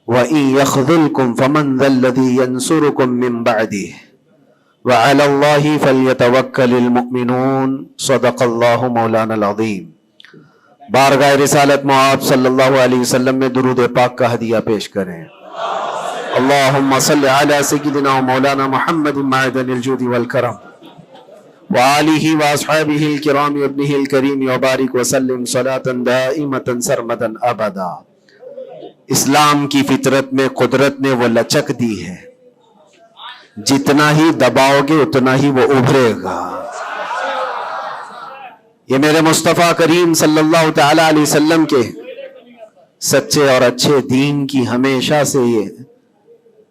وَإِن يَخْذُلْكُمْ فَمَنْ ذَا الَّذِي يَنْصُرُكُمْ مِنْ بَعْدِهِ وَعَلَى اللَّهِ فَلْيَتَوَكَّلِ الْمُؤْمِنُونَ صدق اللہ مولانا العظیم۔ بارگاہ رسالت مآب صلی اللہ علیہ وسلم میں درود پاک کا ہدیہ پیش کریں۔ اللہم صلی علی سیدنا مولانا محمد معدن الجود والکرم وآلہ واصحابہ الکرام وابنہ الکریم وبارک وسلم صلاة دائمة سرمدا ابدا۔ اسلام کی فطرت میں قدرت نے وہ لچک دی ہے، جتنا ہی دباؤ گے اتنا ہی وہ ابھرے گا۔ یہ میرے مصطفیٰ کریم صلی اللہ تعالی علیہ وسلم کے سچے اور اچھے دین کی ہمیشہ سے یہ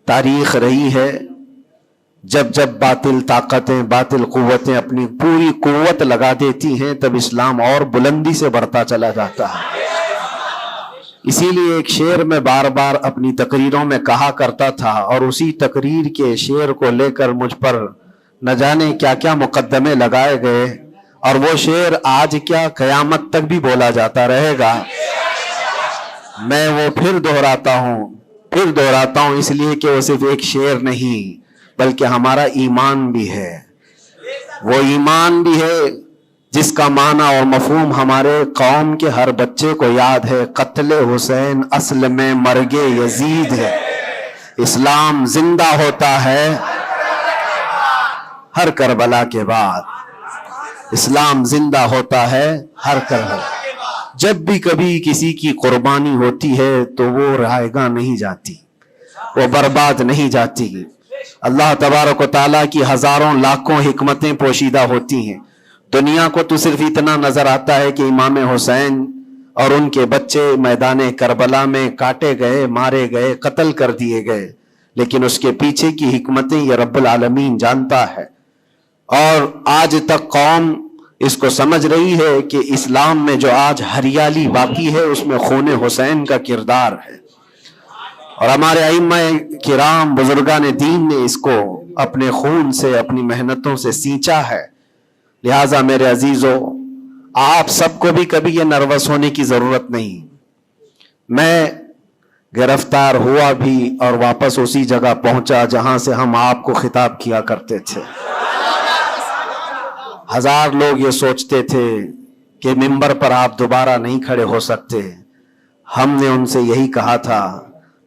تاریخ رہی ہے۔ جب جب باطل طاقتیں، باطل قوتیں اپنی پوری قوت لگا دیتی ہیں، تب اسلام اور بلندی سے بڑھتا چلا جاتا ہے۔ اسی لیے ایک شعر میں بار بار اپنی تقریروں میں کہا کرتا تھا، اور اسی تقریر کے شعر کو لے کر مجھ پر نہ جانے کیا کیا مقدمے لگائے گئے، اور وہ شعر آج کیا قیامت تک بھی بولا جاتا رہے گا۔ میں وہ پھر دہراتا ہوں اس لیے کہ وہ صرف ایک شعر نہیں بلکہ ہمارا ایمان بھی ہے۔ وہ ایمان بھی ہے جس کا معنی اور مفہوم ہمارے قوم کے ہر بچے کو یاد ہے۔ قتل حسین اصل میں مرگ یزید ہے، اسلام زندہ ہوتا ہے ہر کربلا کے بعد، اسلام زندہ ہوتا ہے ہر کربلا۔ جب بھی کبھی کسی کی قربانی ہوتی ہے تو وہ رائے گاہ نہیں جاتی، وہ برباد نہیں جاتی۔ اللہ تبارک و تعالیٰ کی ہزاروں لاکھوں حکمتیں پوشیدہ ہوتی ہیں۔ دنیا کو تو صرف اتنا نظر آتا ہے کہ امام حسین اور ان کے بچے میدان کربلا میں کاٹے گئے، مارے گئے، قتل کر دیے گئے، لیکن اس کے پیچھے کی حکمتیں یہ رب العالمین جانتا ہے۔ اور آج تک قوم اس کو سمجھ رہی ہے کہ اسلام میں جو آج ہریالی باقی ہے اس میں خون حسین کا کردار ہے، اور ہمارے ائمہ کرام بزرگان دین نے اس کو اپنے خون سے، اپنی محنتوں سے سینچا ہے۔ لہٰذا میرے عزیزو، آپ سب کو بھی کبھی یہ نروس ہونے کی ضرورت نہیں۔ میں گرفتار ہوا بھی اور واپس اسی جگہ پہنچا جہاں سے ہم آپ کو خطاب کیا کرتے تھے۔ ہزار لوگ یہ سوچتے تھے کہ ممبر پر آپ دوبارہ نہیں کھڑے ہو سکتے۔ ہم نے ان سے یہی کہا تھا،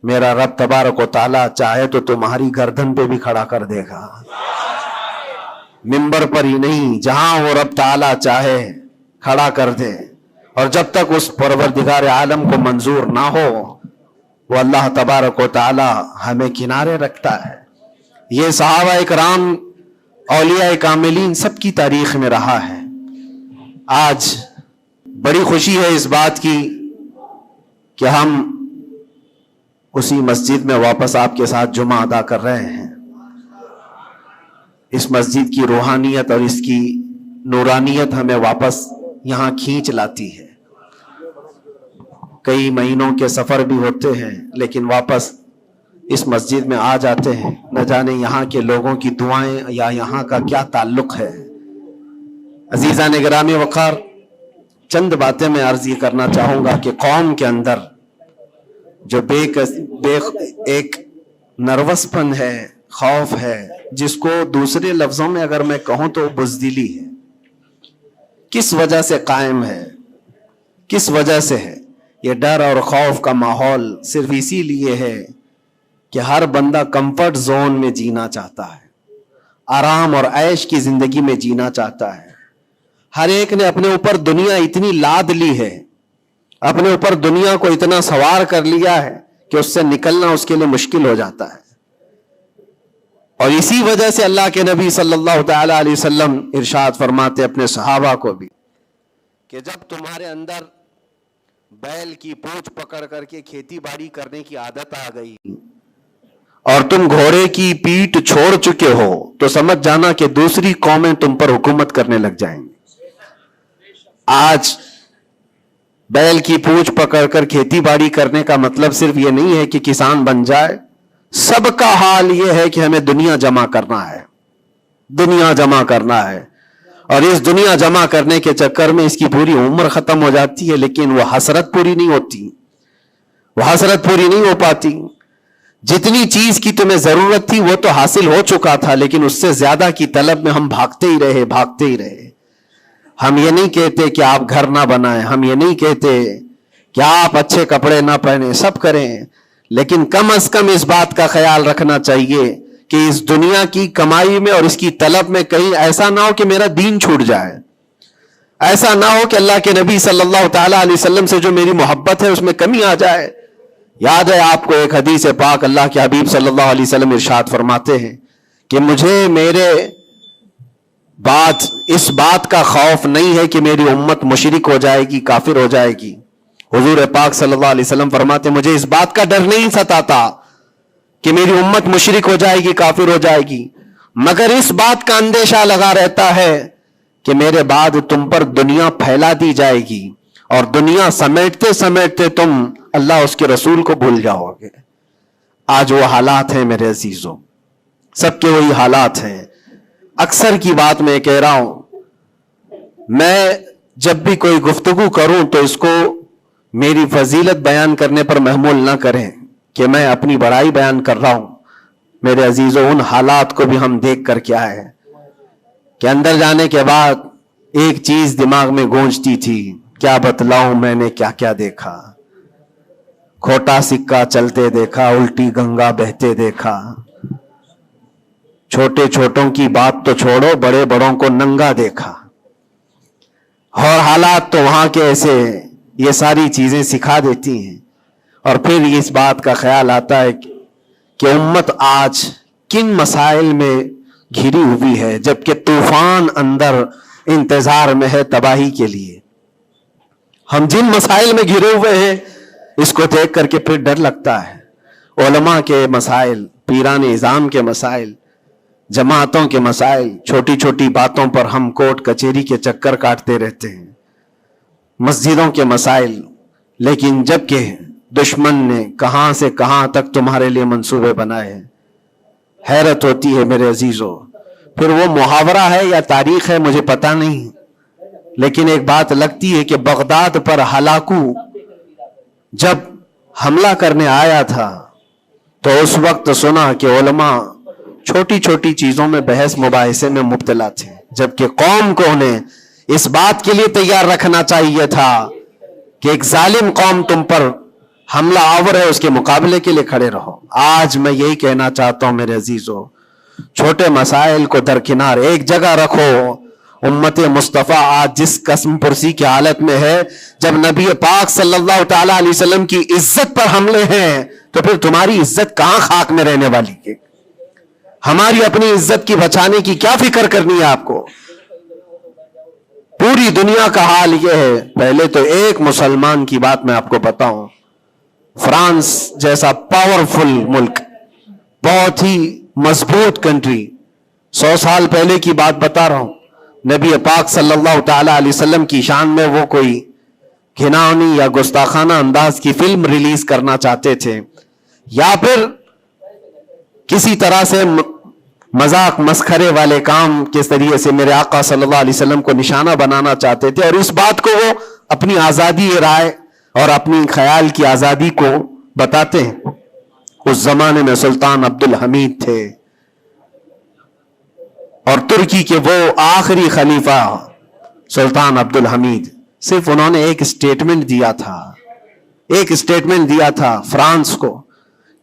میرا رب تبارک و تعالیٰ چاہے تو تمہاری گردن پہ بھی کھڑا کر دے گا، ممبر پر ہی نہیں، جہاں وہ رب تعالیٰ چاہے کھڑا کر دے۔ اور جب تک اس پروردگار عالم کو منظور نہ ہو، وہ اللہ تبارک و تعالیٰ ہمیں کنارے رکھتا ہے۔ یہ صحابہ اکرام، اولیاء کاملین سب کی تاریخ میں رہا ہے۔ آج بڑی خوشی ہے اس بات کی کہ ہم اسی مسجد میں واپس آپ کے ساتھ جمعہ ادا کر رہے ہیں۔ اس مسجد کی روحانیت اور اس کی نورانیت ہمیں واپس یہاں کھینچ لاتی ہے۔ کئی مہینوں کے سفر بھی ہوتے ہیں لیکن واپس اس مسجد میں آ جاتے ہیں۔ نہ جانے یہاں کے لوگوں کی دعائیں یا یہاں کا کیا تعلق ہے۔ عزیزان گرامی وقار، چند باتیں میں عرض یہ کرنا چاہوں گا کہ قوم کے اندر جو ایک نروس پن ہے، خوف ہے، جس کو دوسرے لفظوں میں اگر میں کہوں تو بزدلی ہے، کس وجہ سے قائم ہے، کس وجہ سے ہے؟ یہ ڈر اور خوف کا ماحول صرف اسی لیے ہے کہ ہر بندہ کمفرٹ زون میں جینا چاہتا ہے، آرام اور عیش کی زندگی میں جینا چاہتا ہے۔ ہر ایک نے اپنے اوپر دنیا اتنی لاد لی ہے، اپنے اوپر دنیا کو اتنا سوار کر لیا ہے کہ اس سے نکلنا اس کے لیے مشکل ہو جاتا ہے۔ اور اسی وجہ سے اللہ کے نبی صلی اللہ تعالی علیہ وسلم ارشاد فرماتے اپنے صحابہ کو بھی کہ جب تمہارے اندر بیل کی پونچھ پکڑ کر کے کھیتی باڑی کرنے کی عادت آ گئی اور تم گھوڑے کی پیٹھ چھوڑ چکے ہو تو سمجھ جانا کہ دوسری قومیں تم پر حکومت کرنے لگ جائیں گی۔ آج بیل کی پونچھ پکڑ کر کھیتی باڑی کرنے کا مطلب صرف یہ نہیں ہے کہ کسان بن جائے، سب کا حال یہ ہے کہ ہمیں دنیا جمع کرنا ہے، دنیا جمع کرنا ہے، اور اس دنیا جمع کرنے کے چکر میں اس کی پوری عمر ختم ہو جاتی ہے لیکن وہ حسرت پوری نہیں ہوتی، وہ حسرت پوری نہیں ہو پاتی. جتنی چیز کی تمہیں ضرورت تھی وہ تو حاصل ہو چکا تھا, لیکن اس سے زیادہ کی طلب میں ہم بھاگتے ہی رہے. ہم یہ نہیں کہتے کہ آپ گھر نہ بنائیں, ہم یہ نہیں کہتے کہ آپ اچھے کپڑے نہ پہنیں, سب کریں, لیکن کم از کم اس بات کا خیال رکھنا چاہیے کہ اس دنیا کی کمائی میں اور اس کی طلب میں کہیں ایسا نہ ہو کہ میرا دین چھوٹ جائے, ایسا نہ ہو کہ اللہ کے نبی صلی اللہ تعالی علیہ وسلم سے جو میری محبت ہے اس میں کمی آ جائے. یاد ہے آپ کو ایک حدیث پاک, اللہ کے حبیب صلی اللہ علیہ وسلم ارشاد فرماتے ہیں کہ مجھے میرے بعد اس بات کا خوف نہیں ہے کہ میری امت مشرک ہو جائے گی, کافر ہو جائے گی. حضور پاک صلی اللہ علیہ وسلم فرماتے ہیں مجھے اس بات کا ڈر نہیں ستاتا کہ میری امت مشرک ہو جائے گی, کافر ہو جائے گی, مگر اس بات کا اندیشہ لگا رہتا ہے کہ میرے بعد تم پر دنیا پھیلا دی جائے گی اور دنیا سمیٹتے سمیٹتے تم اللہ اس کے رسول کو بھول جاؤ گے. آج وہ حالات ہیں میرے عزیزوں, سب کے وہی حالات ہیں. اکثر کی بات میں کہہ رہا ہوں, میں جب بھی کوئی گفتگو کروں تو اس کو میری فضیلت بیان کرنے پر محمول نہ کریں کہ میں اپنی بڑائی بیان کر رہا ہوں. میرے عزیزوں, ان حالات کو بھی ہم دیکھ کر کیا ہے کہ اندر جانے کے بعد ایک چیز دماغ میں گونجتی تھی, کیا بتلاؤں میں نے کیا کیا دیکھا. کھوٹا سکہ چلتے دیکھا, الٹی گنگا بہتے دیکھا, چھوٹے چھوٹوں کی بات تو چھوڑو, بڑے بڑوں کو ننگا دیکھا. اور حالات تو وہاں کے ایسے, یہ ساری چیزیں سکھا دیتی ہیں. اور پھر اس بات کا خیال آتا ہے کہ امت آج کن مسائل میں گھری ہوئی ہے, جبکہ طوفان اندر انتظار میں ہے تباہی کے لیے. ہم جن مسائل میں گھرے ہوئے ہیں اس کو دیکھ کر کے پھر ڈر لگتا ہے. علماء کے مسائل, پیران اعظام کے مسائل, جماعتوں کے مسائل, چھوٹی چھوٹی باتوں پر ہم کورٹ کچہری کے چکر کاٹتے رہتے ہیں, مسجدوں کے مسائل. لیکن جبکہ دشمن نے کہاں سے کہاں تک تمہارے لیے منصوبے بنائے, حیرت ہوتی ہے میرے عزیزوں. پھر وہ محاورہ ہے یا تاریخ ہے مجھے پتا نہیں, لیکن ایک بات لگتی ہے کہ بغداد پر ہلاکو جب حملہ کرنے آیا تھا تو اس وقت سنا کہ علماء چھوٹی چھوٹی چیزوں میں بحث مباحثے میں مبتلا تھے, جبکہ قوم کو انہیں اس بات کے لیے تیار رکھنا چاہیے تھا کہ ایک ظالم قوم تم پر حملہ آور ہے, اس کے مقابلے کے لیے کھڑے رہو. آج میں یہی کہنا چاہتا ہوں میرے عزیزوں, چھوٹے مسائل کو درکنار ایک جگہ رکھو. امت مصطفیٰ آج جس قسم پرسی کی حالت میں ہے, جب نبی پاک صلی اللہ تعالی علیہ وسلم کی عزت پر حملے ہیں تو پھر تمہاری عزت کہاں خاک میں رہنے والی ہے. ہماری اپنی عزت کی بچانے کی کیا فکر کرنی ہے آپ کو. پوری دنیا کا حال یہ ہے. پہلے تو ایک مسلمان کی بات میں آپ کو بتاؤں, فرانس جیسا پاورفل ملک, بہت ہی مضبوط کنٹری, 100 سال پہلے کی بات بتا رہا ہوں, نبی پاک صلی اللہ تعالی علیہ وسلم کی شان میں وہ کوئی گھناؤنی یا گستاخانہ انداز کی فلم ریلیز کرنا چاہتے تھے, یا پھر کسی طرح سے مذاق مسخرے والے کام کے ذریعے سے میرے آقا صلی اللہ علیہ وسلم کو نشانہ بنانا چاہتے تھے, اور اس بات کو وہ اپنی آزادی رائے اور اپنی خیال کی آزادی کو بتاتے ہیں. اس زمانے میں سلطان عبد الحمید تھے, اور ترکی کے وہ آخری خلیفہ سلطان عبد الحمید. صرف انہوں نے ایک اسٹیٹمنٹ دیا تھا فرانس کو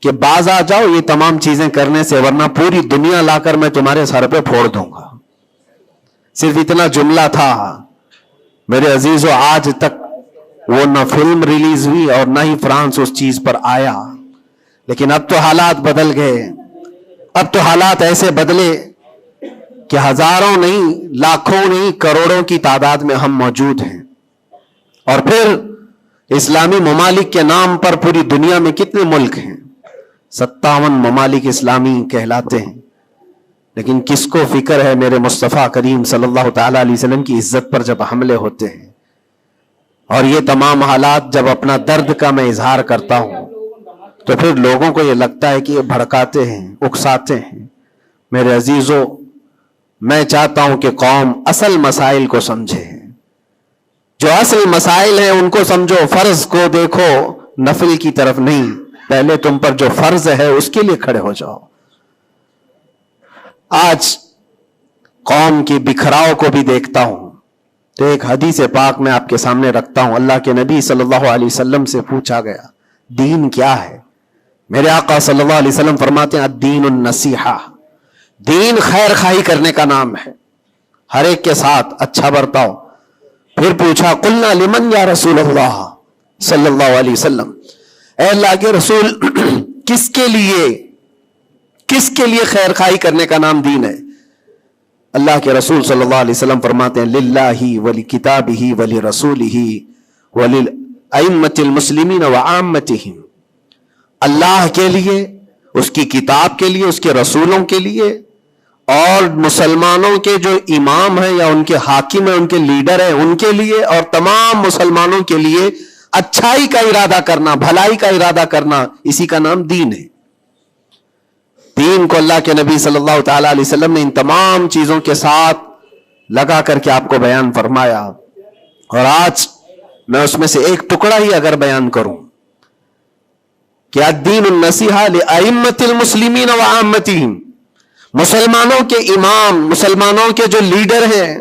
کہ باز آ جاؤ یہ تمام چیزیں کرنے سے, ورنہ پوری دنیا لا کر میں تمہارے سر پہ پھوڑ دوں گا. صرف اتنا جملہ تھا میرے عزیزو. آج تک وہ نہ فلم ریلیز ہوئی اور نہ ہی فرانس اس چیز پر آیا. لیکن اب تو حالات بدل گئے, اب تو حالات ایسے بدلے کہ ہزاروں نہیں, لاکھوں نہیں, کروڑوں کی تعداد میں ہم موجود ہیں. اور پھر اسلامی ممالک کے نام پر پوری دنیا میں کتنے ملک ہیں, 57 ممالک اسلامی کہلاتے ہیں. لیکن کس کو فکر ہے میرے مصطفیٰ کریم صلی اللہ تعالی علیہ وسلم کی عزت پر جب حملے ہوتے ہیں. اور یہ تمام حالات جب اپنا درد کا میں اظہار کرتا ہوں تو پھر لوگوں کو یہ لگتا ہے کہ یہ بھڑکاتے ہیں, اکساتے ہیں. میرے عزیزو, میں چاہتا ہوں کہ قوم اصل مسائل کو سمجھے, جو اصل مسائل ہیں ان کو سمجھو, فرض کو دیکھو, نفل کی طرف نہیں، پہلے تم پر جو فرض ہے اس کے لیے کھڑے ہو جاؤ. آج قوم کی بکھراؤ کو بھی دیکھتا ہوں تو ایک حدیث پاک میں آپ کے سامنے رکھتا ہوں. اللہ کے نبی صلی اللہ علیہ وسلم سے پوچھا گیا دین کیا ہے؟ میرے آقا صلی اللہ علیہ وسلم فرماتے ہیں الدین النصیحہ، دین خیر خواہی کرنے کا نام ہے، ہر ایک کے ساتھ اچھا برتاؤ. پھر پوچھا قلنا لمن یا رسول اللہ صلی اللہ علیہ وسلم، اے اللہ کے رسول کس کے لیے خیر خواہی کرنے کا نام دین ہے؟ اللہ کے رسول صلی اللہ علیہ وسلم فرماتے ہیں للہ ولکتابہ ولرسولہ وللائمۃ المسلمین وعامتہم، اللہ کے لیے، اس کی کتاب کے لیے، اس کے رسولوں کے لیے، اور مسلمانوں کے جو امام ہیں یا ان کے حاکم ہیں، ان کے لیڈر ہیں، ان کے لیے، اور تمام مسلمانوں کے لیے اچھائی کا ارادہ کرنا، بھلائی کا ارادہ کرنا، اسی کا نام دین ہے. دین کو اللہ کے نبی صلی اللہ تعالی علیہ وسلم نے ان تمام چیزوں کے ساتھ لگا کر کے آپ کو بیان فرمایا. اور آج میں اس میں سے ایک ٹکڑا ہی اگر بیان کروں کہ الدین النصیحہ لائمۃ المسلمین وعامتہم، مسلمانوں کے امام، مسلمانوں کے جو لیڈر ہیں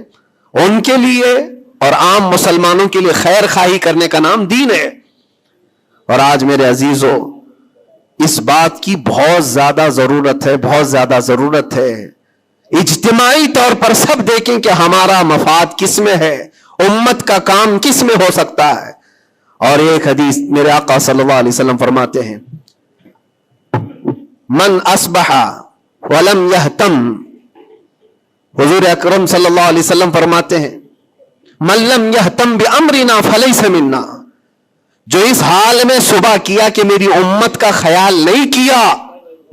ان کے لیے اور عام مسلمانوں کے لیے خیر خواہی کرنے کا نام دین ہے. اور آج میرے عزیزو اس بات کی بہت زیادہ ضرورت ہے، بہت زیادہ ضرورت ہے. اجتماعی طور پر سب دیکھیں کہ ہمارا مفاد کس میں ہے، امت کا کام کس میں ہو سکتا ہے. اور ایک حدیث میرے آقا صلی اللہ علیہ وسلم فرماتے ہیں من اصبح ولم یہتم، حضور اکرم صلی اللہ علیہ وسلم فرماتے ہیں من لم یہتم بامرنا فلیس منا، جو اس حال میں صبح کیا کہ میری امت کا خیال نہیں کیا،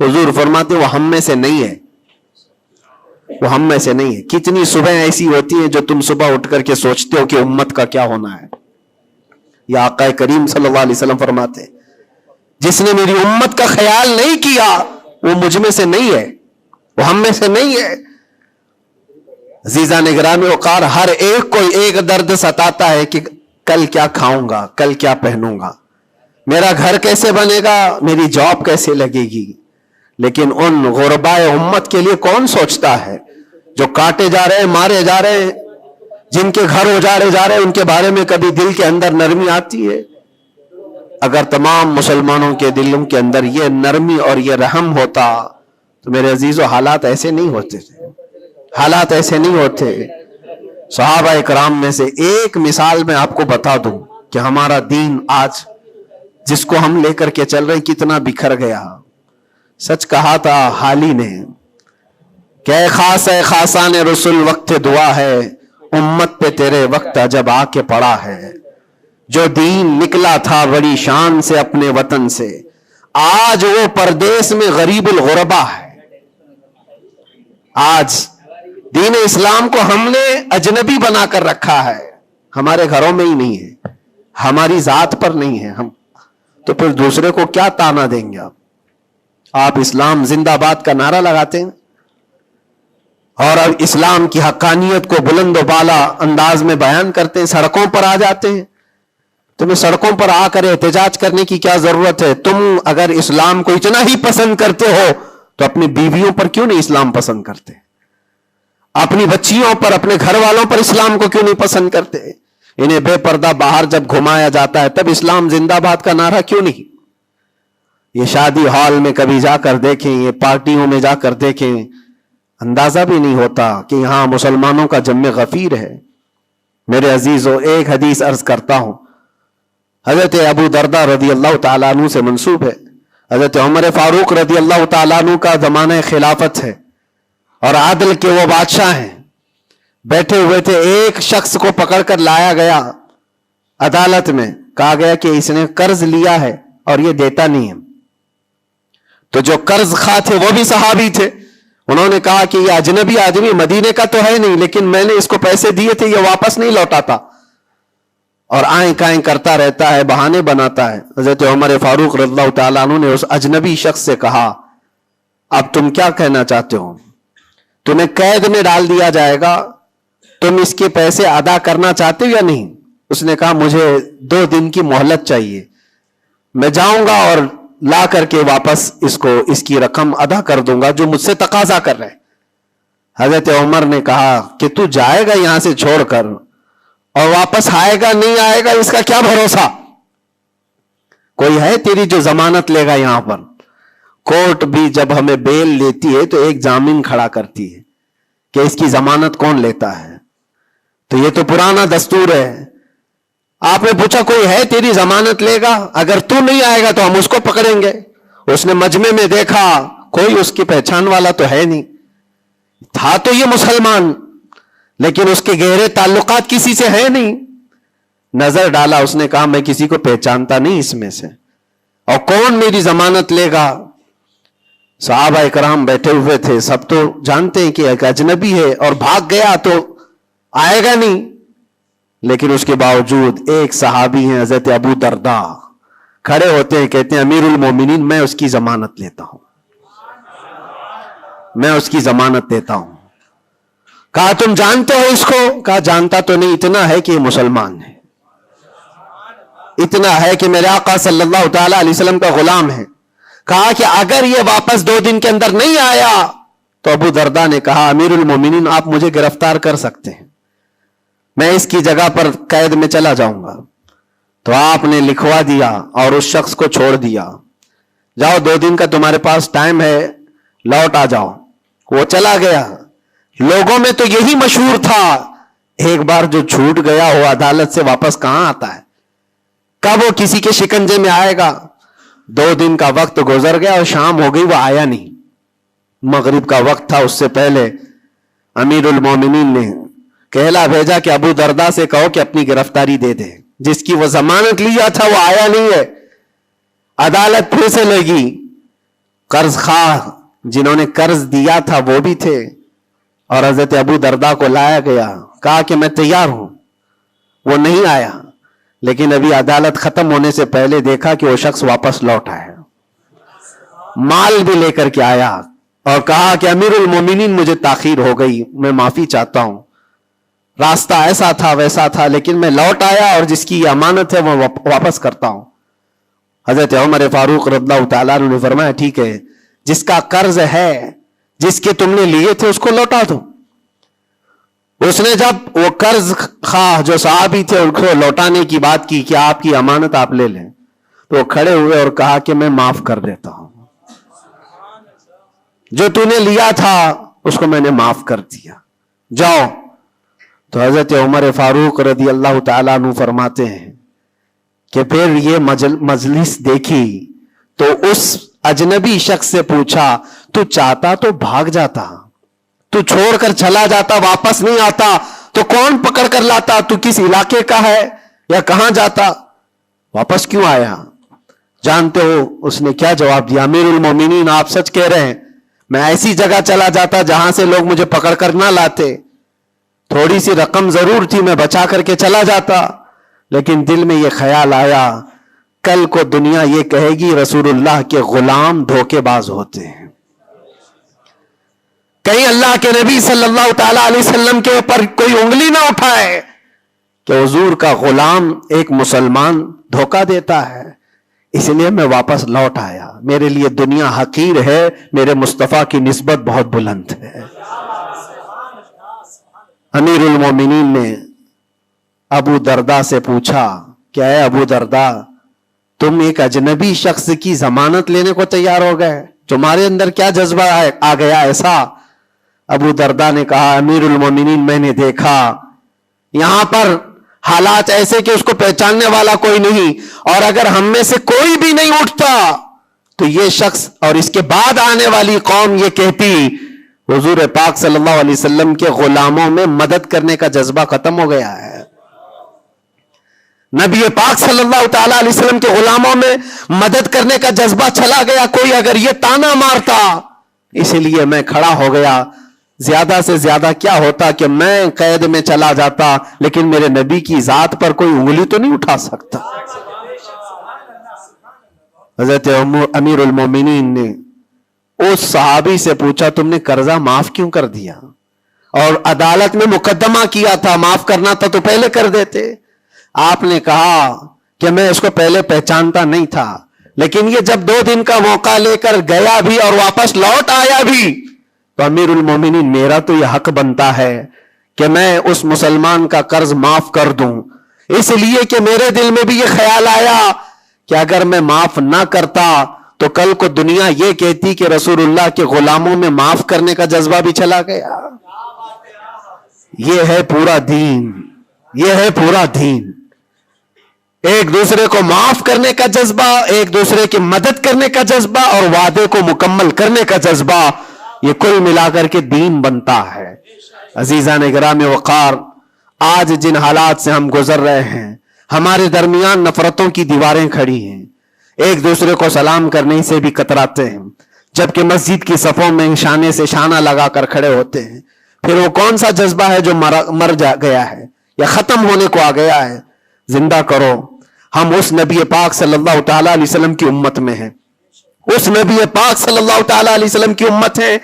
حضور فرماتے ہیں وہ ہم میں سے نہیں ہے، وہ ہم میں سے نہیں ہے. کتنی صبح ایسی ہوتی ہیں جو تم صبح اٹھ کر کے سوچتے ہو کہ امت کا کیا ہونا ہے. یا آقا کریم صلی اللہ علیہ وسلم فرماتے ہیں جس نے میری امت کا خیال نہیں کیا وہ مجھ میں سے نہیں ہے، وہ ہم میں سے نہیں ہے. عزیزان گرامی وقار، ہر ایک کو ایک درد ستاتا ہے کہ کل کیا کھاؤں گا، کل کیا پہنوں گا، میرا گھر کیسے بنے گا، میری جاب کیسے لگے گی. لیکن ان غرباء امت کے لیے کون سوچتا ہے جو کاٹے جا رہے ہیں، مارے جا رہے ہیں، جن کے گھر اجاڑے جا رہے ہیں، ان کے بارے میں کبھی دل کے اندر نرمی آتی ہے؟ اگر تمام مسلمانوں کے دلوں کے اندر یہ نرمی اور یہ رحم ہوتا تو میرے عزیزو حالات ایسے نہیں ہوتے تھے، حالات ایسے نہیں ہوتے. صحابہ اکرام میں سے ایک مثال میں آپ کو بتا دوں کہ ہمارا دین آج جس کو ہم لے کر کے چل رہے ہیں کتنا بکھر گیا. سچ کہا تھا حالی نے کہ اے خاص ہے خاصان رسول وقت دعا ہے، امت پہ تیرے وقت عجب آ کے پڑا ہے. جو دین نکلا تھا بڑی شان سے اپنے وطن سے، آج وہ پردیس میں غریب الغربا ہے. آج دین اسلام کو ہم نے اجنبی بنا کر رکھا ہے، ہمارے گھروں میں ہی نہیں ہے، ہماری ذات پر نہیں ہے. ہم تو پھر دوسرے کو کیا تانا دیں گے؟ آپ اسلام زندہ باد کا نعرہ لگاتے ہیں اور اب اسلام کی حقانیت کو بلند و بالا انداز میں بیان کرتے ہیں، سڑکوں پر آ جاتے ہیں. تمہیں سڑکوں پر آ کر احتجاج کرنے کی کیا ضرورت ہے؟ تم اگر اسلام کو اتنا ہی پسند کرتے ہو تو اپنی بیویوں پر کیوں نہیں اسلام پسند کرتے؟ اپنی بچیوں پر، اپنے گھر والوں پر اسلام کو کیوں نہیں پسند کرتے؟ انہیں بے پردہ باہر جب گھمایا جاتا ہے تب اسلام زندہ باد کا نعرہ کیوں نہیں؟ یہ شادی ہال میں کبھی جا کر دیکھیں، یہ پارٹیوں میں جا کر دیکھیں، اندازہ بھی نہیں ہوتا کہ یہاں مسلمانوں کا جم غفیر ہے. میرے عزیزو ایک حدیث عرض کرتا ہوں، حضرت ابو دردہ رضی اللہ تعالیٰ عنہ سے منسوب ہے. حضرت عمر فاروق رضی اللہ تعالیٰ عنہ کا زمانہ خلافت ہے اور عادل کے وہ بادشاہ ہیں. بیٹھے ہوئے تھے، ایک شخص کو پکڑ کر لایا گیا عدالت میں، کہا گیا کہ اس نے قرض لیا ہے اور یہ دیتا نہیں ہے. تو جو قرض خواہ تھے وہ بھی صحابی تھے، انہوں نے کہا کہ یہ اجنبی آدمی مدینے کا تو ہے نہیں، لیکن میں نے اس کو پیسے دیے تھے، یہ واپس نہیں لوٹاتا اور آئیں کائیں کرتا رہتا ہے، بہانے بناتا ہے. حضرت عمر فاروق رضی اللہ تعالیٰ عنہ نے اس اجنبی شخص سے کہا اب تم کیا کہنا چاہتے ہو؟ تمہیں قید میں ڈال دیا جائے گا، تم اس کے پیسے ادا کرنا چاہتے ہو یا نہیں؟ اس نے کہا مجھے 2 دن کی مہلت چاہیے، میں جاؤں گا اور لا کر کے واپس اس کی رقم ادا کر دوں گا جو مجھ سے تقاضا کر رہے. حضرت عمر نے کہا کہ تو جائے گا یہاں سے چھوڑ کر اور واپس آئے گا نہیں آئے گا اس کا کیا بھروسہ؟ کوئی ہے تیری جو ضمانت لے گا؟ یہاں پر کورٹ بھی جب ہمیں بیل لیتی ہے تو ایک ضامن کھڑا کرتی ہے کہ اس کی ضمانت کون لیتا ہے. تو یہ تو پرانا دستور ہے. آپ نے پوچھا کوئی ہے تیری ضمانت لے گا؟ اگر تو نہیں آئے گا تو ہم اس کو پکڑیں گے. اس نے مجمع میں دیکھا کوئی اس کی پہچان والا تو ہے نہیں. تھا تو یہ مسلمان لیکن اس کے گہرے تعلقات کسی سے ہے نہیں. نظر ڈالا, اس نے کہا میں کسی کو پہچانتا نہیں اس میں سے, اور کون میری ضمانت لے گا؟ صحابہ اکرام بیٹھے ہوئے تھے, سب تو جانتے ہیں کہ ایک اجنبی ہے اور بھاگ گیا تو آئے گا نہیں. لیکن اس کے باوجود ایک صحابی ہیں حضرت ابو درداء, کھڑے ہوتے ہیں, کہتے ہیں امیر المومنین میں اس کی ضمانت لیتا ہوں, میں اس کی ضمانت دیتا ہوں. کہا تم جانتے ہو اس کو؟ کہا جانتا تو نہیں, اتنا ہے کہ یہ مسلمان ہے, اتنا ہے کہ میرے آقا صلی اللہ تعالی علیہ وسلم کا غلام ہے. کہا کہ اگر یہ واپس 2 دن کے اندر نہیں آیا تو ابو درداء نے کہا امیر المومنین آپ مجھے گرفتار کر سکتے ہیں, میں اس کی جگہ پر قید میں چلا جاؤں گا. تو آپ نے لکھوا دیا اور اس شخص کو چھوڑ دیا, جاؤ 2 دن کا تمہارے پاس ٹائم ہے, لوٹ آ جاؤ. وہ چلا گیا. لوگوں میں تو یہی مشہور تھا, ایک بار جو چھوٹ گیا وہ عدالت سے واپس کہاں آتا ہے؟ کب وہ کسی کے شکنجے میں آئے گا؟ 2 دن کا وقت گزر گیا اور شام ہو گئی, وہ آیا نہیں. مغرب کا وقت تھا, اس سے پہلے امیر المومنین نے کہلا بھیجا کہ ابو درداء سے کہو کہ اپنی گرفتاری دے دے. جس کی وہ ضمانت لیا تھا وہ آیا نہیں ہے. عدالت پھر سے لگی. قرض خواہ جنہوں نے قرض دیا تھا وہ بھی تھے, اور حضرت ابو درداء کو لایا گیا. کہا کہ میں تیار ہوں. وہ نہیں آیا, لیکن ابھی عدالت ختم ہونے سے پہلے دیکھا کہ وہ شخص واپس لوٹ آیا, مال بھی لے کر کے آیا, اور کہا کہ امیر المومنین مجھے تاخیر ہو گئی, میں معافی چاہتا ہوں, راستہ ایسا تھا ویسا تھا, لیکن میں لوٹ آیا اور جس کی یہ امانت ہے وہ واپس کرتا ہوں. حضرت عمر فاروق رضی اللہ تعالیٰ عنہ نے فرمایا ٹھیک ہے, جس کا قرض ہے, جس کے تم نے لیے تھے اس کو لوٹا دو. اس نے جب وہ قرض خواہ جو صحابی تھے ان کو لوٹانے کی بات کی کہ آپ کی امانت آپ لے لیں, تو وہ کھڑے ہوئے اور کہا کہ میں معاف کر دیتا ہوں, جو تو نے لیا تھا اس کو میں نے معاف کر دیا, جاؤ. تو حضرت عمر فاروق رضی اللہ تعالیٰ عنہ فرماتے ہیں کہ پھر یہ مجلس دیکھی تو اس اجنبی شخص سے پوچھا تو چاہتا تو بھاگ جاتا, تو چھوڑ کر چلا جاتا, واپس نہیں آتا تو کون پکڑ کر لاتا؟ تو کس علاقے کا ہے یا کہاں جاتا, واپس کیوں آیا؟ جانتے ہو اس نے کیا جواب دیا؟ امیر المومنین آپ سچ کہہ رہے ہیں, میں ایسی جگہ چلا جاتا جہاں سے لوگ مجھے پکڑ کر نہ لاتے, تھوڑی سی رقم ضرور تھی, میں بچا کر کے چلا جاتا, لیکن دل میں یہ خیال آیا کل کو دنیا یہ کہے گی رسول اللہ کے غلام دھوکے باز ہوتے ہیں, کہیں اللہ کے نبی صلی اللہ تعالی علیہ وسلم کے اوپر کوئی انگلی نہ اٹھائے کہ حضور کا غلام ایک مسلمان دھوکہ دیتا ہے. اس لیے میں واپس لوٹ آیا, میرے لیے دنیا حقیر ہے, میرے مصطفیٰ کی نسبت بہت بلند ہے. امیر المومنین نے ابو درداء سے پوچھا کہ اے ابو درداء, تم ایک اجنبی شخص کی ضمانت لینے کو تیار ہو گئے, تمہارے اندر کیا جذبہ آ گیا ایسا؟ ابو درداء نے کہا امیر المومنین میں نے دیکھا یہاں پر حالات ایسے کہ اس کو پہچاننے والا کوئی نہیں, اور اگر ہم میں سے کوئی بھی نہیں اٹھتا تو یہ شخص اور اس کے بعد آنے والی قوم یہ کہتی حضور پاک صلی اللہ علیہ وسلم کے غلاموں میں مدد کرنے کا جذبہ ختم ہو گیا ہے, نبی پاک صلی اللہ تعالی علیہ وسلم کے غلاموں میں مدد کرنے کا جذبہ چلا گیا. کوئی اگر یہ تانا مارتا, اسی لیے میں کھڑا ہو گیا. زیادہ سے زیادہ کیا ہوتا کہ میں قید میں چلا جاتا, لیکن میرے نبی کی ذات پر کوئی انگلی تو نہیں اٹھا سکتا. حضرت امیر المومنین نے اس صحابی سے پوچھا تم نے قرضہ معاف کیوں کر دیا؟ اور عدالت میں مقدمہ کیا تھا, معاف کرنا تھا تو پہلے کر دیتے. آپ نے کہا کہ میں اس کو پہلے پہچانتا نہیں تھا, لیکن یہ جب 2 دن کا موقع لے کر گیا بھی اور واپس لوٹ آیا بھی تو امیر المومنین میرا تو یہ حق بنتا ہے کہ میں اس مسلمان کا قرض معاف کر دوں، اس لیے کہ میرے دل میں بھی یہ خیال آیا کہ اگر میں معاف نہ کرتا تو کل کو دنیا یہ کہتی کہ رسول اللہ کے غلاموں میں معاف کرنے کا جذبہ بھی چلا گیا۔ یہ ہے پورا دین، یہ ہے پورا دین، ایک دوسرے کو معاف کرنے کا جذبہ، ایک دوسرے کی مدد کرنے کا جذبہ اور وعدے کو مکمل کرنے کا جذبہ، یہ کل ملا کر کے دین بنتا ہے۔ عزیزان گرامی وقار، آج جن حالات سے ہم گزر رہے ہیں، ہمارے درمیان نفرتوں کی دیواریں کھڑی ہیں، ایک دوسرے کو سلام کرنے سے بھی کتراتے ہیں، جبکہ مسجد کی صفوں میں شانے سے شانہ لگا کر کھڑے ہوتے ہیں۔ پھر وہ کون سا جذبہ ہے جو مر گیا ہے یا ختم ہونے کو آ گیا ہے؟ زندہ کرو۔ ہم اس نبی پاک صلی اللہ تعالی علیہ وسلم کی امت میں ہیں، اس نبی پاک صلی اللہ تعالی علیہ وسلم کی امت ہے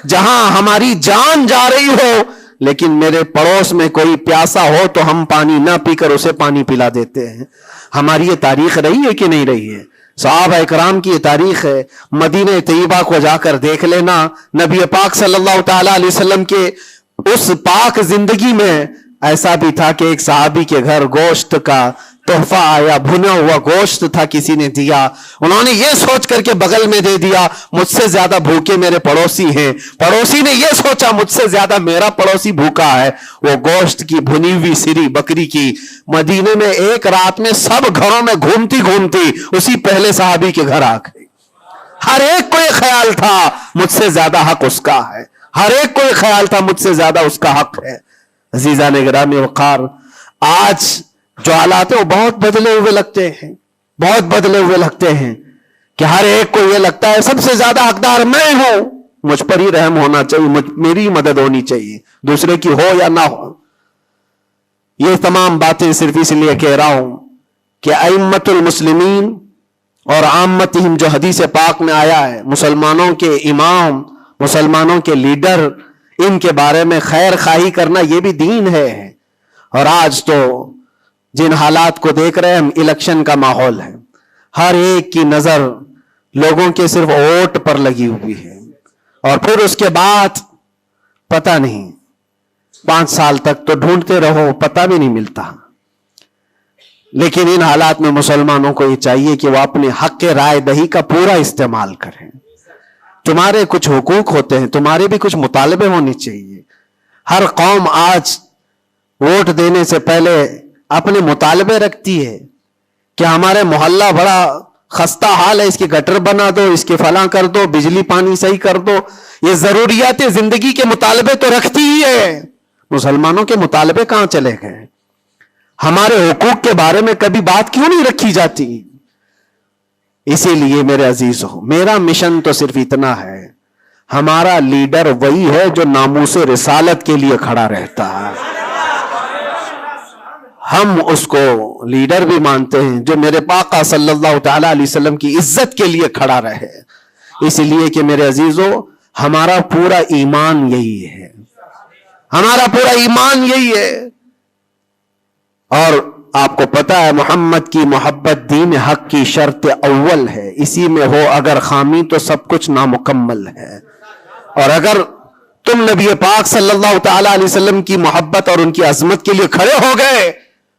جہاں ہماری جان جا رہی ہو لیکن میرے پڑوس میں کوئی پیاسا ہو تو ہم پانی نہ پی کر اسے پانی پلا دیتے ہیں۔ ہماری یہ تاریخ رہی ہے کہ نہیں رہی ہے؟ صحابہ اکرام کی یہ تاریخ ہے۔ مدینہ طیبہ کو جا کر دیکھ لینا، نبی پاک صلی اللہ تعالی علیہ وسلم کے اس پاک زندگی میں ایسا بھی تھا کہ ایک صحابی کے گھر گوشت کا تحفہ آیا، بھنا ہوا گوشت تھا، کسی نے دیا، انہوں نے یہ سوچ کر کے بغل میں دے دیا مجھ سے زیادہ بھوکے میرے پڑوسی ہیں، پڑوسی نے یہ سوچا مجھ سے زیادہ میرا پڑوسی بھوکا ہے، وہ گوشت کی بھنی ہوئی سری بکری کی مدینے میں ایک رات میں سب گھروں میں گھومتی گھومتی اسی پہلے صحابی کے گھر آ گئی۔ ہر ایک کو یہ خیال تھا مجھ سے زیادہ حق اس کا ہے، ہر ایک کو یہ خیال تھا مجھ سے زیادہ اس کا حق ہے۔ عزیزان گرامی وقار، آج جو حالات ہیں وہ بہت بدلے ہوئے لگتے ہیں، بہت بدلے ہوئے لگتے ہیں کہ ہر ایک کو یہ لگتا ہے سب سے زیادہ حقدار میں ہوں، مجھ پر ہی رحم ہونا چاہیے، میری مدد ہونی چاہیے، دوسرے کی ہو یا نہ ہو۔ یہ تمام باتیں صرف اس لیے کہہ رہا ہوں کہ ائمۃ المسلمین اور عامتہم جو حدیث پاک میں آیا ہے، مسلمانوں کے امام، مسلمانوں کے لیڈر، ان کے بارے میں خیر خواہی کرنا یہ بھی دین ہے۔ اور آج تو جن حالات کو دیکھ رہے ہیں ہم، الیکشن کا ماحول ہے، ہر ایک کی نظر لوگوں کے صرف ووٹ پر لگی ہوئی ہے، اور پھر اس کے بعد پتہ نہیں 5 سال تک تو ڈھونڈتے رہو، پتہ بھی نہیں ملتا۔ لیکن ان حالات میں مسلمانوں کو یہ چاہیے کہ وہ اپنے حق رائے دہی کا پورا استعمال کریں۔ تمہارے کچھ حقوق ہوتے ہیں، تمہارے بھی کچھ مطالبے ہونے چاہیے۔ ہر قوم آج ووٹ دینے سے پہلے اپنے مطالبے رکھتی ہے کہ ہمارے محلہ بڑا خستہ حال ہے، اس کی گٹر بنا دو، اس کے فلاں کر دو، بجلی پانی صحیح کر دو۔ یہ ضروریات زندگی کے مطالبے تو رکھتی ہی ہے، مسلمانوں کے مطالبے کہاں چلے گئے؟ ہمارے حقوق کے بارے میں کبھی بات کیوں نہیں رکھی جاتی؟ اسی لیے میرے عزیزو، میرا مشن تو صرف اتنا ہے، ہمارا لیڈر وہی ہے جو ناموس رسالت کے لیے کھڑا رہتا ہے۔ ہم اس کو لیڈر بھی مانتے ہیں جو میرے آقا صلی اللہ تعالی علیہ وسلم کی عزت کے لیے کھڑا رہے، اس لیے کہ میرے عزیزو ہمارا پورا ایمان یہی ہے، ہمارا پورا ایمان یہی ہے۔ اور آپ کو پتا ہے محمد کی محبت دین حق کی شرط اول ہے، اسی میں ہو اگر خامی تو سب کچھ نامکمل ہے۔ اور اگر تم نبی پاک صلی اللہ تعالی علیہ وسلم کی محبت اور ان کی عظمت کے لیے کھڑے ہو گئے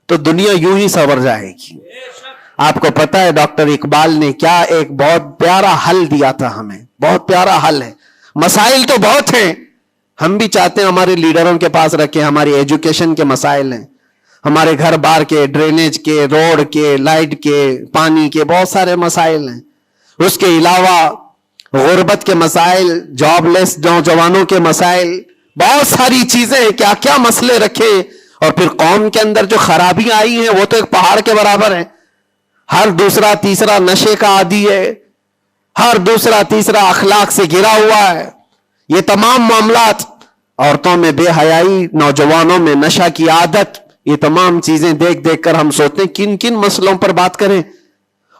تو دنیا یوں ہی سنور جائے گی۔ آپ کو پتا ہے ڈاکٹر اقبال نے کیا ایک بہت پیارا حل دیا تھا ہمیں، بہت پیارا حل ہے۔ مسائل تو بہت ہیں، ہم بھی چاہتے ہیں ہمارے لیڈروں کے پاس رکھیں، ہماری ایجوکیشن کے مسائل ہیں، ہمارے گھر بار کے، ڈرینیج کے، روڈ کے، لائٹ کے، پانی کے، بہت سارے مسائل ہیں۔ اس کے علاوہ غربت کے مسائل، جاب لیس نوجوانوں کے مسائل، بہت ساری چیزیں ہیں، کیا کیا مسئلے رکھے۔ اور پھر قوم کے اندر جو خرابیاں آئی ہیں وہ تو ایک پہاڑ کے برابر ہیں، ہر دوسرا تیسرا نشے کا عادی ہے، ہر دوسرا تیسرا اخلاق سے گرا ہوا ہے۔ یہ تمام معاملات، عورتوں میں بے حیائی، نوجوانوں میں نشہ کی عادت، یہ تمام چیزیں دیکھ دیکھ کر ہم سوچتے ہیں کن کن مسئلوں پر بات کریں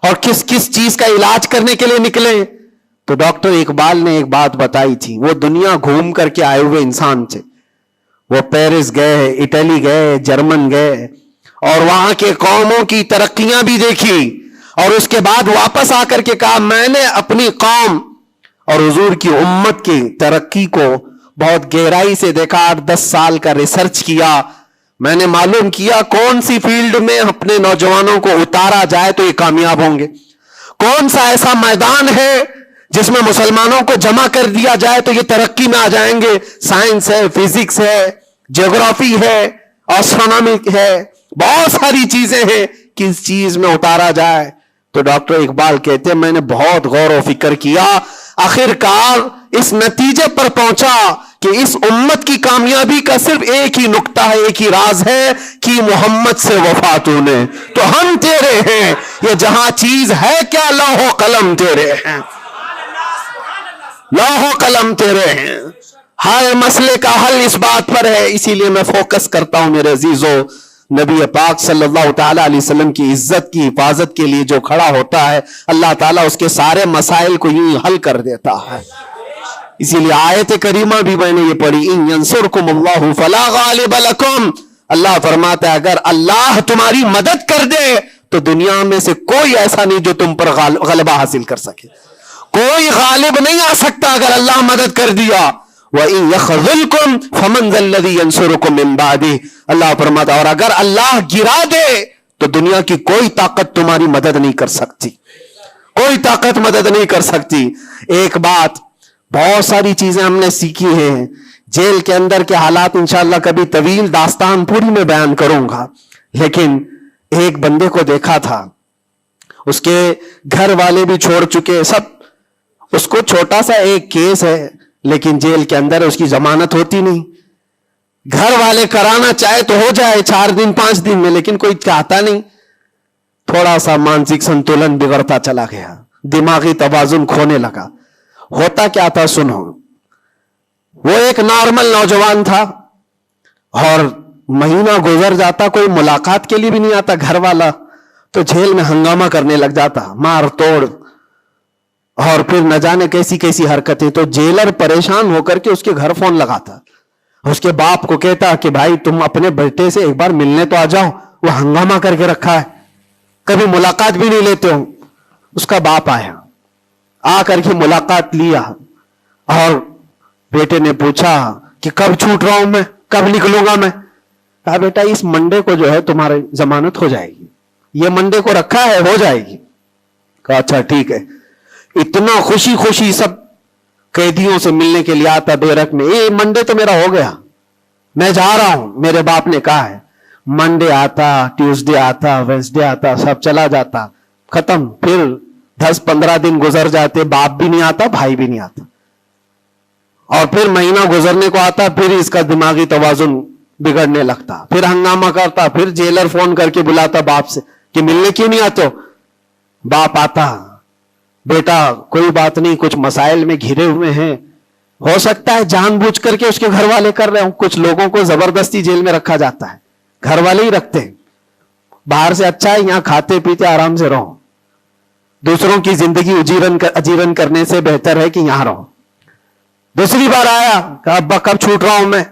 اور کس کس چیز کا علاج کرنے کے لیے نکلیں۔ تو ڈاکٹر اقبال نے ایک بات بتائی تھی، وہ دنیا گھوم کر کے آئے ہوئے انسان تھے، وہ پیرس گئے، اٹلی گئے، جرمن گئے، اور وہاں کے قوموں کی ترقیاں بھی دیکھی اور اس کے بعد واپس آ کر کے کہا میں نے اپنی قوم اور حضور کی امت کی ترقی کو بہت گہرائی سے دیکھا، 8-10 سال کا ریسرچ کیا، میں نے معلوم کیا کون سی فیلڈ میں اپنے نوجوانوں کو اتارا جائے تو یہ کامیاب ہوں گے، کون سا ایسا میدان ہے جس میں مسلمانوں کو جمع کر دیا جائے تو یہ ترقی میں آ جائیں گے۔ سائنس ہے، فزکس ہے، جغرافی ہے، ایسٹرونومی ہے، بہت ساری چیزیں ہیں، کس چیز میں اتارا جائے؟ تو ڈاکٹر اقبال کہتے ہیں میں نے بہت غور و فکر کیا، آخر کار اس نتیجے پر پہنچا کہ اس امت کی کامیابی کا صرف ایک ہی نقطہ ہے، ایک ہی راز ہے کہ محمد سے وفا تو نے، تو ہم تیرے ہیں، یہ جہاں چیز ہے کیا لوح و قلم تیرے ہیں، لوح و قلم تیرے ہیں، ہر مسئلے کا حل اس بات پر ہے۔ اسی لیے میں فوکس کرتا ہوں میرے عزیزو، نبی پاک صلی اللہ تعالی علیہ وسلم کی عزت کی حفاظت کے لیے جو کھڑا ہوتا ہے اللہ تعالیٰ اس کے سارے مسائل کو یوں ہی حل کر دیتا ہے۔ اسی لیے آیت کریمہ بھی میں نے یہ پڑھی، ان ینصرکم اللہ فلا غالب لکم، اللہ فرماتا ہے اگر اللہ تمہاری مدد کر دے تو دنیا میں سے کوئی ایسا نہیں جو تم پر غلبہ حاصل کر سکے، کوئی غالب نہیں آ سکتا اگر اللہ مدد کر دیا۔ وَإِن يَخْذُلْكُمْ فَمَنْ ذَا الَّذِي يَنْصُرُكُمْ مِنْ بَعْدِهِ، اللہ فرماتا ہے اور اگر اللہ گرا دے تو دنیا کی کوئی طاقت تمہاری مدد نہیں کر سکتی، کوئی طاقت مدد نہیں کر سکتی۔ ایک بات، بہت ساری چیزیں ہم نے سیکھی ہیں، جیل کے اندر کے حالات انشاءاللہ کبھی طویل داستان پوری میں بیان کروں گا، لیکن ایک بندے کو دیکھا تھا، اس کے گھر والے بھی چھوڑ چکے سب، اس کو چھوٹا سا ایک کیس ہے لیکن جیل کے اندر اس کی ضمانت ہوتی نہیں، گھر والے کرانا چاہے تو ہو جائے 4 دن 5 دن میں، لیکن کوئی چاہتا نہیں، تھوڑا سا مانسک سنتولن بگڑتا چلا گیا، دماغی توازن کھونے لگا۔ ہوتا کیا تھا سنو، وہ ایک نارمل نوجوان تھا اور مہینہ گزر جاتا کوئی ملاقات کے لیے بھی نہیں آتا گھر والا، تو جیل میں ہنگامہ کرنے لگ جاتا، مار توڑ اور پھر نہ جانے کیسی کیسی حرکتیں، تو جیلر پریشان ہو کر کے اس کے گھر فون لگاتا، اس کے باپ کو کہتا کہ بھائی تم اپنے بیٹے سے ایک بار ملنے تو آ جاؤ، وہ ہنگامہ کر کے رکھا ہے، کبھی ملاقات بھی نہیں لیتے ہو۔ اس کا باپ آیا، آ کر کے ملاقات لیا اور بیٹے نے پوچھا کہ کب چھوٹ رہا ہوں میں، کب نکلوں گا میں؟ کہا بیٹا اس منڈے کو جو ہے تمہاری ضمانت ہو جائے گی، یہ منڈے کو رکھا ہے ہو جائے گی۔ کہا اچھا ٹھیک ہے۔ اتنا خوشی خوشی سب قیدیوں سے ملنے کے لیے آتا بیرک میں، یہ منڈے تو میرا ہو گیا، میں جا رہا ہوں، میرے باپ نے کہا ہے۔ منڈے آتا، ٹیوزڈے آتا، وینسڈے آتا، سب چلا جاتا، ختم۔ پھر 10-15 دن گزر جاتے، باپ بھی نہیں آتا، بھائی بھی نہیں آتا، اور پھر مہینہ گزرنے کو آتا، پھر اس کا دماغی توازن بگڑنے لگتا، پھر ہنگامہ کرتا، پھر جیلر فون کر کے بلاتا باپ سے کہ ملنے کیوں نہیں آتے ہو؟ باپ آتا، بیٹا کوئی بات نہیں، کچھ مسائل میں گھرے ہوئے ہیں، ہو سکتا ہے جان بوجھ کر کے اس کے گھر والے کر رہے ہوں، کچھ لوگوں کو زبردستی جیل میں رکھا جاتا ہے، گھر والے ہی رکھتے ہیں، باہر سے اچھا ہے یہاں کھاتے پیتے آرام سے رہو، دوسروں کی زندگی اجیرن کرنے سے بہتر ہے کہ یہاں رہو۔ دوسری بار آیا، کہا ابا کب چھوٹ رہا ہوں میں؟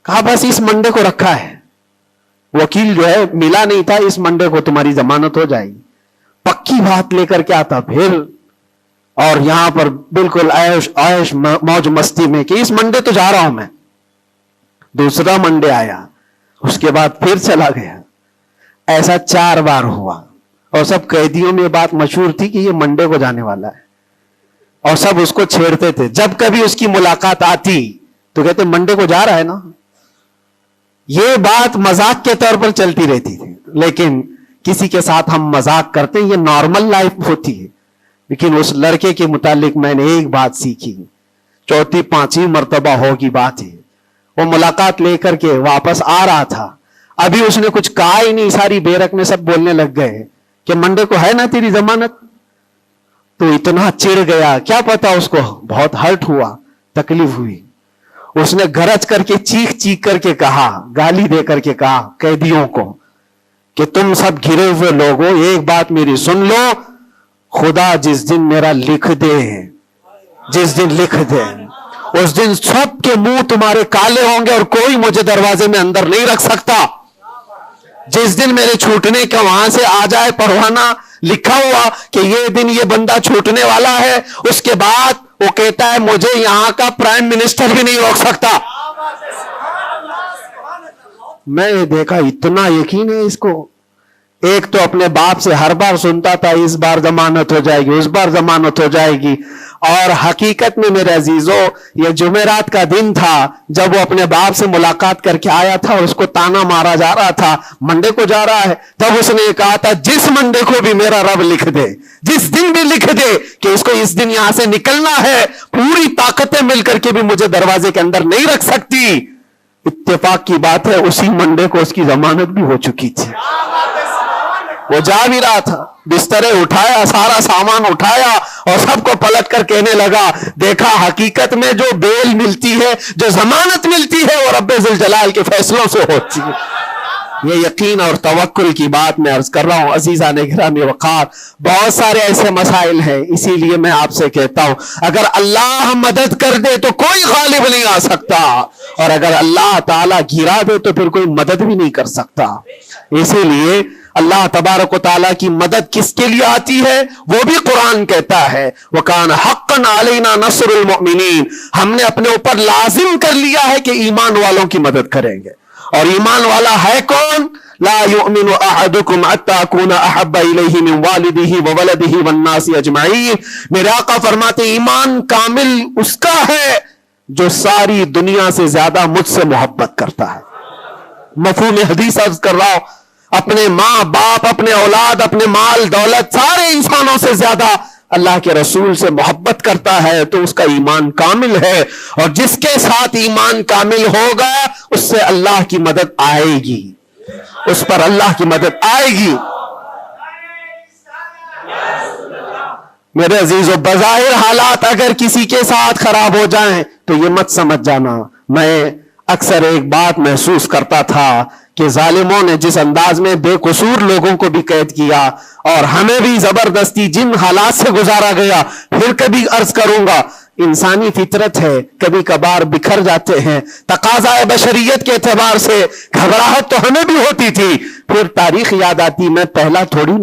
کہا بس اس منڈے کو رکھا ہے، وکیل جو ہے ملا نہیں تھا، اس منڈے کو تمہاری ضمانت ہو جائے گی۔ پکی بات لے کر کے آتا پھر، اور یہاں پر بالکل عیش موج مستی میں کہ اس منڈے تو جا رہا ہوں میں۔ دوسرا منڈے آیا، اس کے بعد پھر چلا گیا، ایسا 4 بار ہوا، اور سب قیدیوں میں یہ بات مشہور تھی کہ یہ منڈے کو جانے والا ہے، اور سب اس کو چھیڑتے تھے۔ جب کبھی اس کی ملاقات آتی تو کہتے منڈے کو جا رہا ہے نا، یہ بات مذاق کے طور پر چلتی رہتی تھی، لیکن کسی کے ساتھ ہم مذاق کرتے ہیں، یہ نارمل لائف ہوتی ہے۔ لیکن اس لڑکے کے متعلق میں نے ایک بات سیکھی، 4-5 مرتبہ ہوگی بات ہے، وہ ملاقات لے کر کے واپس آ رہا تھا، ابھی اس نے کچھ کہا ہی نہیں، ساری بیرک میں سب بولنے لگ گئے کہ منڈے کو ہے نا تیری ضمانت، تو اتنا چڑ گیا، کیا پتا اس کو بہت ہرٹ ہوا، تکلیف ہوئی، اس نے گرج کر کے چیخ چیخ کر کے کہا، گالی دے کر کے کہا قیدیوں کو کہ تم سب گھرے ہوئے لوگوں ایک بات میری سن لو، خدا جس دن میرا لکھ دے، جس دن لکھ دے، اس دن سب کے منہ تمہارے کالے ہوں گے اور کوئی مجھے دروازے میں اندر نہیں رکھ سکتا۔ جس دن میرے چھوٹنے کا وہاں سے آ جائے پروانہ، لکھا ہوا کہ یہ دن یہ بندہ چھوٹنے والا ہے. اس کے بعد وہ کہتا ہے مجھے یہاں کا پرائم منسٹر بھی نہیں روک سکتا. میں نے دیکھا اتنا یقین ہے اس کو. ایک تو اپنے باپ سے ہر بار سنتا تھا اس بار ضمانت ہو جائے گی، اس بار ضمانت ہو جائے گی، اور حقیقت میں میرے عزیزو یہ جمعرات کا دن تھا جب وہ اپنے باپ سے ملاقات کر کے آیا تھا اور اس کو تانا مارا جا رہا تھا منڈے کو جا رہا ہے. تب اس نے کہا تھا جس منڈے کو بھی میرا رب لکھ دے، جس دن بھی لکھ دے کہ اس کو اس دن یہاں سے نکلنا ہے، پوری طاقتیں مل کر کے بھی مجھے دروازے کے اندر نہیں رکھ سکتی. اتفاق کی بات ہے اسی منڈے کو اس کی ضمانت بھی ہو چکی تھی. وہ جا بھی رہا تھا، بسترے اٹھایا، سارا سامان اٹھایا اور سب کو پلٹ کر کہنے لگا دیکھا حقیقت میں جو بیل ملتی ہے، جو ضمانت ملتی ہے وہ رب ذوالجلال کے فیصلوں سے ہوتی ہے. یہ یقین اور توکل کی بات میں عرض کر رہا ہوں. عزیزان گرامی وقار، بہت سارے ایسے مسائل ہیں، اسی لیے میں آپ سے کہتا ہوں اگر اللہ مدد کر دے تو کوئی غالب نہیں آ سکتا، اور اگر اللہ تعالیٰ گرا دے تو پھر کوئی مدد بھی نہیں کر سکتا. اسی لیے اللہ تبارک و تعالیٰ کی مدد کس کے لیے آتی ہے وہ بھی قرآن کہتا ہے وَكَانَ حَقًّا عَلَيْنَا نَصْرُ الْمُؤْمِنِينَ. ہم نے اپنے اوپر لازم کر لیا ہے کہ ایمان والوں کی مدد کریں گے. اور ایمان والا ہے کون؟ لا يؤمن احدكم حتى اكون احب اليه من والده وولده والناس اجمعين. میرے آقا فرماتے ایمان کامل اس کا ہے جو ساری دنیا سے زیادہ مجھ سے محبت کرتا ہے. مفہوم حدیث عرض کر رہا ہوں، اپنے ماں باپ، اپنے اولاد، اپنے مال دولت، سارے انسانوں سے زیادہ اللہ کے رسول سے محبت کرتا ہے تو اس کا ایمان کامل ہے. اور جس کے ساتھ ایمان کامل ہوگا اس سے اللہ کی مدد آئے گی، اس پر اللہ کی مدد آئے گی. میرے عزیزو بظاہر حالات اگر کسی کے ساتھ خراب ہو جائیں تو یہ مت سمجھ جانا. میں اکثر ایک بات محسوس کرتا تھا کہ ظالموں نے جس انداز میں بے قصور لوگوں کو بھی قید کیا اور ہمیں بھی زبردستی جن حالات سے گزارا گیا، پھر کبھی عرض کروں گا انسانی فطرت ہے، کبھی کبھار بکھر جاتے ہیں. تقاضا بشریت کے اعتبار سے گھبراہٹ تو ہمیں بھی ہوتی تھی، پھر تاریخ یاد آتی میں پہلا تھوڑی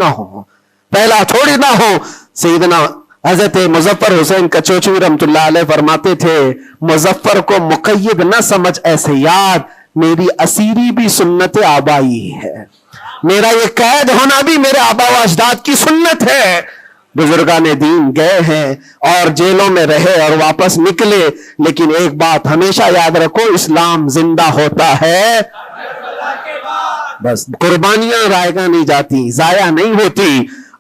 نہ ہوں. سیدنا حضرت مظفر حسین کچوچوی رحمت اللہ علیہ فرماتے تھے مظفر کو مقید نہ سمجھ ایسے یاد، میری اسیری بھی سنت آبائی ہے، میرا یہ قید ہونا بھی میرے آبا و اجداد کی سنت ہے. بزرگان دین گئے ہیں اور جیلوں میں رہے اور واپس نکلے، لیکن ایک بات ہمیشہ یاد رکھو اسلام زندہ ہوتا ہے، بس قربانیاں رائگاں نہیں جاتی، ضائع نہیں ہوتی.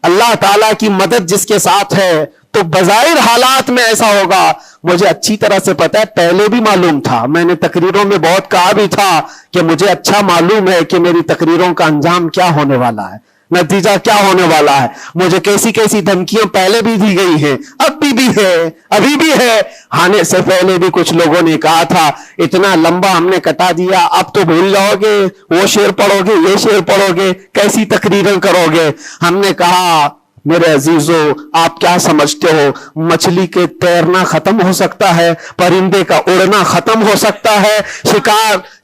اللہ تعالیٰ کی مدد جس کے ساتھ ہے تو بظاہر حالات میں ایسا ہوگا. مجھے اچھی طرح سے پتا ہے، پہلے بھی معلوم تھا، میں نے تقریروں میں بہت کہا بھی تھا کہ مجھے اچھا معلوم ہے کہ میری تقریروں کا انجام کیا ہونے والا ہے، نتیجہ کیا ہونے والا ہے. مجھے کیسی کیسی دھمکیاں پہلے بھی دی گئی ہیں، ابھی بھی ہے. آنے سے پہلے بھی کچھ لوگوں نے کہا تھا اتنا لمبا ہم نے کٹا دیا، اب تو بھول جاؤ گے، وہ شعر پڑھو گے، یہ شعر پڑھو گے، کیسی تقریریں کرو گے. ہم نے کہا میرے عزیزو آپ کیا سمجھتے ہو، مچھلی کے تیرنا ختم ہو سکتا ہے، پرندے کا اڑنا ختم ہو سکتا ہے،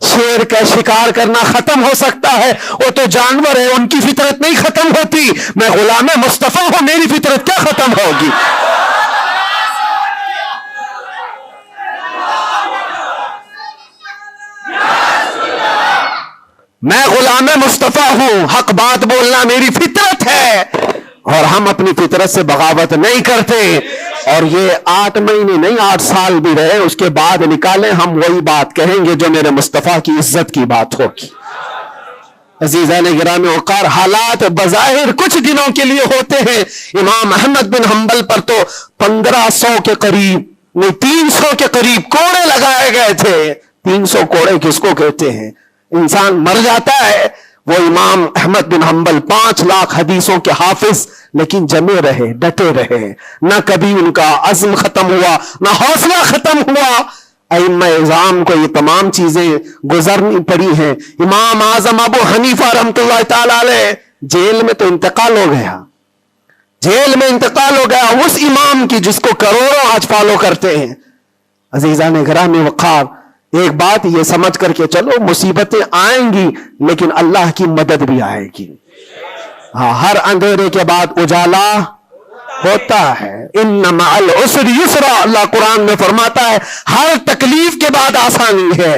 شیر کا شکار کرنا ختم ہو سکتا ہے، وہ تو جانور ہے، ان کی فطرت نہیں ختم ہوتی. میں غلام مصطفیٰ ہوں، میری فطرت کیا ختم ہوگی؟ میں غلام مصطفیٰ ہوں، حق بات بولنا میری فطرت ہے، اور ہم اپنی فطرت سے بغاوت نہیں کرتے. اور یہ 8 مہینے نہیں 8 سال بھی رہے اس کے بعد نکالیں، ہم وہی بات کہیں گے جو میرے مصطفیٰ کی عزت کی بات ہوگی. عزیزان گرامی وقار، حالات بظاہر کچھ دنوں کے لیے ہوتے ہیں. امام احمد بن حنبل پر تو 1500 کے قریب نہیں 300 کے قریب کوڑے لگائے گئے تھے. 300 کوڑے کس کو کہتے ہیں؟ انسان مر جاتا ہے. وہ امام احمد بن حنبل 5 لاکھ حدیثوں کے حافظ، لیکن جمے رہے، ڈٹے رہے، نہ کبھی ان کا عزم ختم ہوا، نہ حوصلہ ختم ہوا. ائمہ اعظام کو یہ تمام چیزیں گزرنی پڑی ہیں. امام اعظم ابو حنیفہ رحمۃ اللہ تعالی علیہ جیل میں تو انتقال ہو گیا، اس امام کی جس کو کروڑوں آج فالو کرتے ہیں. عزیزان گرامی وقار، ایک بات یہ سمجھ کر کے چلو مصیبتیں آئیں گی لیکن اللہ کی مدد بھی آئے گی. ہاں، ہر اندھیرے کے بعد اجالا ہوتا ہے. ان مع العسر یسرا، اللہ قرآن میں فرماتا ہے ہر تکلیف کے بعد آسانی ہے،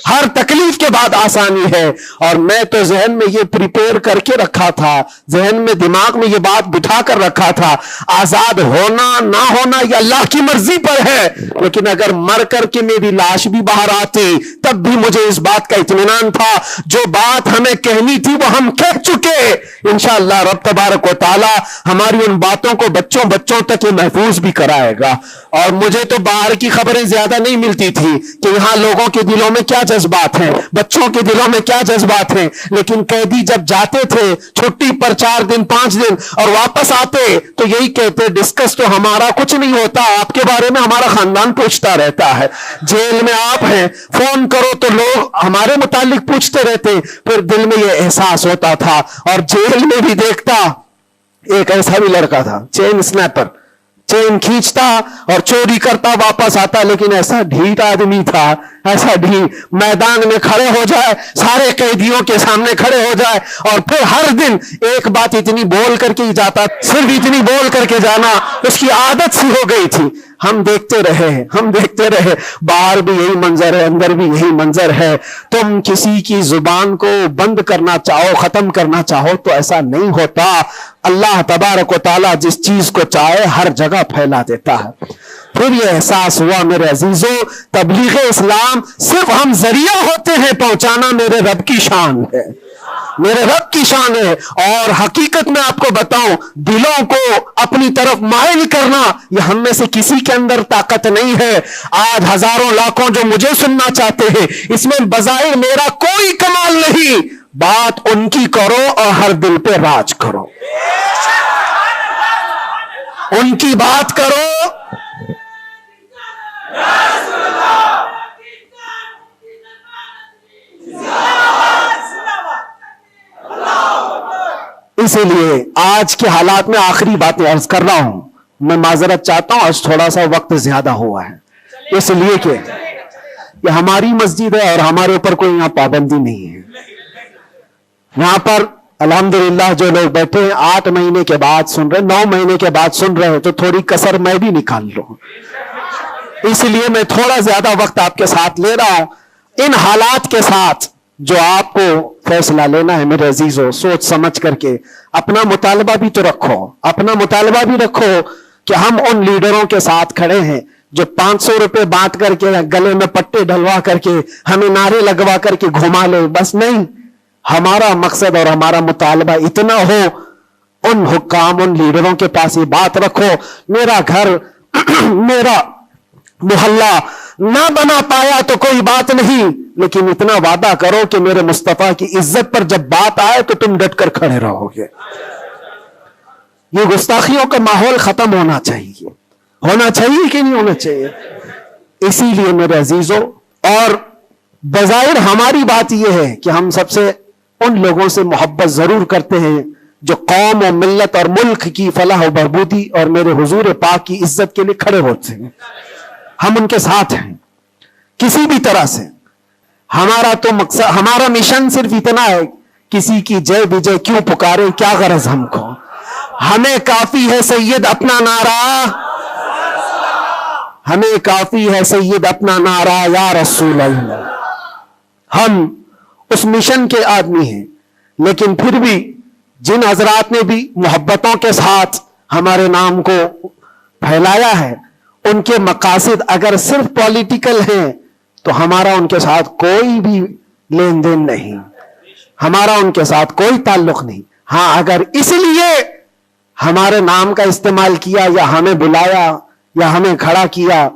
ہر تکلیف کے بعد آسانی ہے. اور میں تو ذہن میں یہ پریپیئر کر کے رکھا تھا، ذہن میں دماغ میں یہ بات بٹھا کر رکھا تھا، آزاد ہونا نہ ہونا یہ اللہ کی مرضی پر ہے، لیکن اگر مر کر کے میری لاش بھی باہر آتی تب بھی مجھے اس بات کا اطمینان تھا جو بات ہمیں کہنی تھی وہ ہم کہہ چکے. انشاءاللہ رب تبارک و تعالی ہماری ان باتوں کو بچوں تک یہ محفوظ بھی کرائے گا. اور مجھے تو باہر کی خبریں زیادہ نہیں ملتی تھی کہ یہاں لوگوں کے دلوں میں کیا جذبات ہیں، بچوں کے دلوں میں کیا جذبات ہیں، لیکن قیدی جب جاتے تھے چھٹی پر 4 دن 5 دن اور واپس آتے تو یہی کہتے ڈسکس تو ہمارا کچھ نہیں ہوتا، آپ کے بارے میں ہمارا خاندان پوچھتا رہتا ہے. جیل میں آپ ہیں، فون کرو تو لوگ ہمارے متعلق پوچھتے رہتے. پھر دل میں یہ احساس ہوتا تھا. اور جیل میں بھی دیکھتا ایک ایسا بھی لڑکا تھا چین اسنیپر، چین کھینچتا اور چوری کرتا واپس آتا، لیکن ایسا ڈھیٹ آدمی تھا، ایسا ڈھیٹ، میدان میں کھڑے ہو جائے، سارے قیدیوں کے سامنے کھڑے ہو جائے اور پھر ہر دن ایک بات اتنی بول کر کے ہی جاتا، صرف اتنی بول کر کے جانا اس کی عادت سی ہو گئی تھی. ہم دیکھتے رہے باہر بھی یہی منظر ہے، اندر بھی یہی منظر ہے. تم کسی کی زبان کو بند کرنا چاہو، ختم کرنا چاہو تو ایسا نہیں ہوتا. اللہ تبارک و تعالیٰ جس چیز کو چاہے ہر جگہ پھیلا دیتا ہے. پھر یہ احساس ہوا میرے عزیزوں، تبلیغ اسلام صرف ہم ذریعہ ہوتے ہیں پہنچانا، میرے رب کی شان ہے، میرے رب کی شان ہے. اور حقیقت میں آپ کو بتاؤں، دلوں کو اپنی طرف مائل کرنا یہ ہم میں سے کسی کے اندر طاقت نہیں ہے. آج ہزاروں لاکھوں جو مجھے سننا چاہتے ہیں، اس میں بظاہر میرا کوئی کمال نہیں. بات ان کی کرو اور ہر دل پہ راج کرو، ان کی بات کرو. اسی لیے آج کے حالات میں آخری باتیں عرض کر رہا ہوں، میں معذرت چاہتا ہوں آج تھوڑا سا وقت زیادہ ہوا ہے، اس لیے کہ یہ ہماری مسجد ہے اور ہمارے اوپر کوئی یہاں پابندی نہیں ہے. یہاں پر الحمدللہ جو لوگ بیٹھے ہیں 8 مہینے کے بعد سن رہے، 9 مہینے کے بعد سن رہے ہیں، تو تھوڑی کسر میں بھی نکال لوں. اس لیے میں تھوڑا زیادہ وقت آپ کے ساتھ لے رہا ہوں. ان حالات کے ساتھ جو آپ کو فیصلہ لینا ہے میرے عزیزوں، سوچ سمجھ کر کے اپنا مطالبہ بھی تو رکھو، اپنا مطالبہ بھی رکھو کہ ہم ان لیڈروں کے ساتھ کھڑے ہیں جو 500 روپے بانٹ کر کے گلے میں پٹے ڈلوا کر کے ہمیں نعرے لگوا کر کے گھما لے. بس نہیں، ہمارا مقصد اور ہمارا مطالبہ اتنا ہو، ان حکام، ان لیڈروں کے پاس یہ بات رکھو، میرا گھر میرا محلہ نہ بنا پایا تو کوئی بات نہیں، لیکن اتنا وعدہ کرو کہ میرے مصطفیٰ کی عزت پر جب بات آئے تو تم ڈٹ کر کھڑے رہو گے. یہ گستاخیوں کا ماحول ختم ہونا چاہیے، ہونا چاہیے کہ نہیں ہونا چاہیے. اسی لیے میرے عزیزوں، اور بظاہر ہماری بات یہ ہے کہ ہم سب سے ان لوگوں سے محبت ضرور کرتے ہیں جو قوم و ملت اور ملک کی فلاح و بہبودی اور میرے حضور پاک کی عزت کے لیے کھڑے ہوتے ہیں. ہم ان کے ساتھ ہیں کسی بھی طرح سے. ہمارا تو مقصد، ہمارا مشن صرف اتنا ہے، کسی کی جے بجے کیوں پکارے، کیا غرض ہم کو، ہمیں کافی ہے سید اپنا نعرہ، ہمیں کافی ہے سید اپنا نعرہ یا رسول اللہ. ہم اس مشن کے آدمی ہیں. لیکن پھر بھی جن حضرات نے بھی محبتوں کے ساتھ ہمارے نام کو پھیلایا ہے، ان کے مقاصد اگر صرف پولیٹیکل ہیں تو ہمارا ان کے ساتھ کوئی بھی لین دین نہیں، ہمارا ان کے ساتھ کوئی تعلق نہیں. ہاں، اگر اس لیے ہمارے نام کا استعمال کیا یا ہمیں بلایا یا ہمیں کھڑا کیا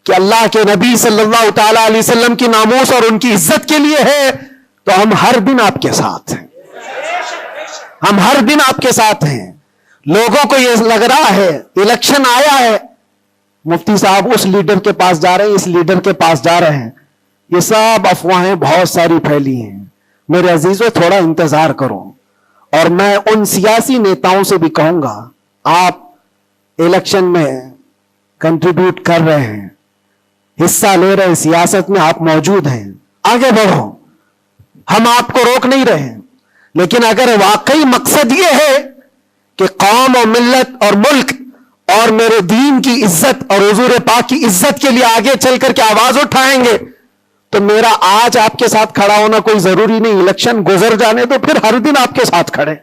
کہ اللہ کے نبی صلی اللہ تعالی علیہ وسلم کی ناموس اور ان کی عزت کے لیے ہے، تو ہم ہر دن آپ کے ساتھ ہیں، ہم ہر دن آپ کے ساتھ ہیں. لوگوں کو یہ لگ رہا ہے الیکشن آیا ہے، مفتی صاحب اس لیڈر کے پاس جا رہے ہیں، اس لیڈر کے پاس جا رہے ہیں، یہ سب افواہیں بہت ساری پھیلی ہیں. میرے عزیزوں، تھوڑا انتظار کرو. اور میں ان سیاسی نیتاؤں سے بھی کہوں گا، آپ الیکشن میں کنٹریبیوٹ کر رہے ہیں، حصہ لے رہے ہیں، سیاست میں آپ موجود ہیں، آگے بڑھو، ہم آپ کو روک نہیں رہے ہیں. لیکن اگر واقعی مقصد یہ ہے کہ قوم اور ملت اور ملک اور میرے دین کی عزت اور حضور پاک کی عزت کے لیے آگے چل کر کے آواز اٹھائیں گے تو میرا آج آپ کے ساتھ کھڑا ہونا کوئی ضروری نہیں. الیکشن گزر جانے تو پھر ہر دن آپ کے ساتھ کھڑے,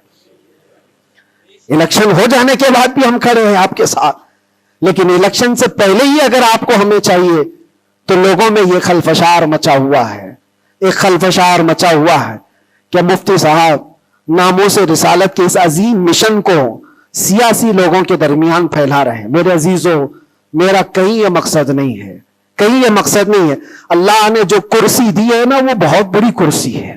الیکشن ہو جانے کے بعد بھی ہم کھڑے ہیں آپ کے ساتھ, لیکن الیکشن سے پہلے ہی اگر آپ کو ہمیں چاہیے تو لوگوں میں یہ خلفشار مچا ہوا ہے, ایک خلفشار مچا ہوا ہے کہ مفتی صاحب ناموس رسالت کے اس عظیم مشن کو سیاسی لوگوں کے درمیان پھیلا رہے ہیں. میرے عزیزوں, میرا کہیں یہ مقصد نہیں ہے, کہیں یہ مقصد نہیں ہے. اللہ نے جو کرسی دی ہے نا وہ بہت بڑی کرسی ہے.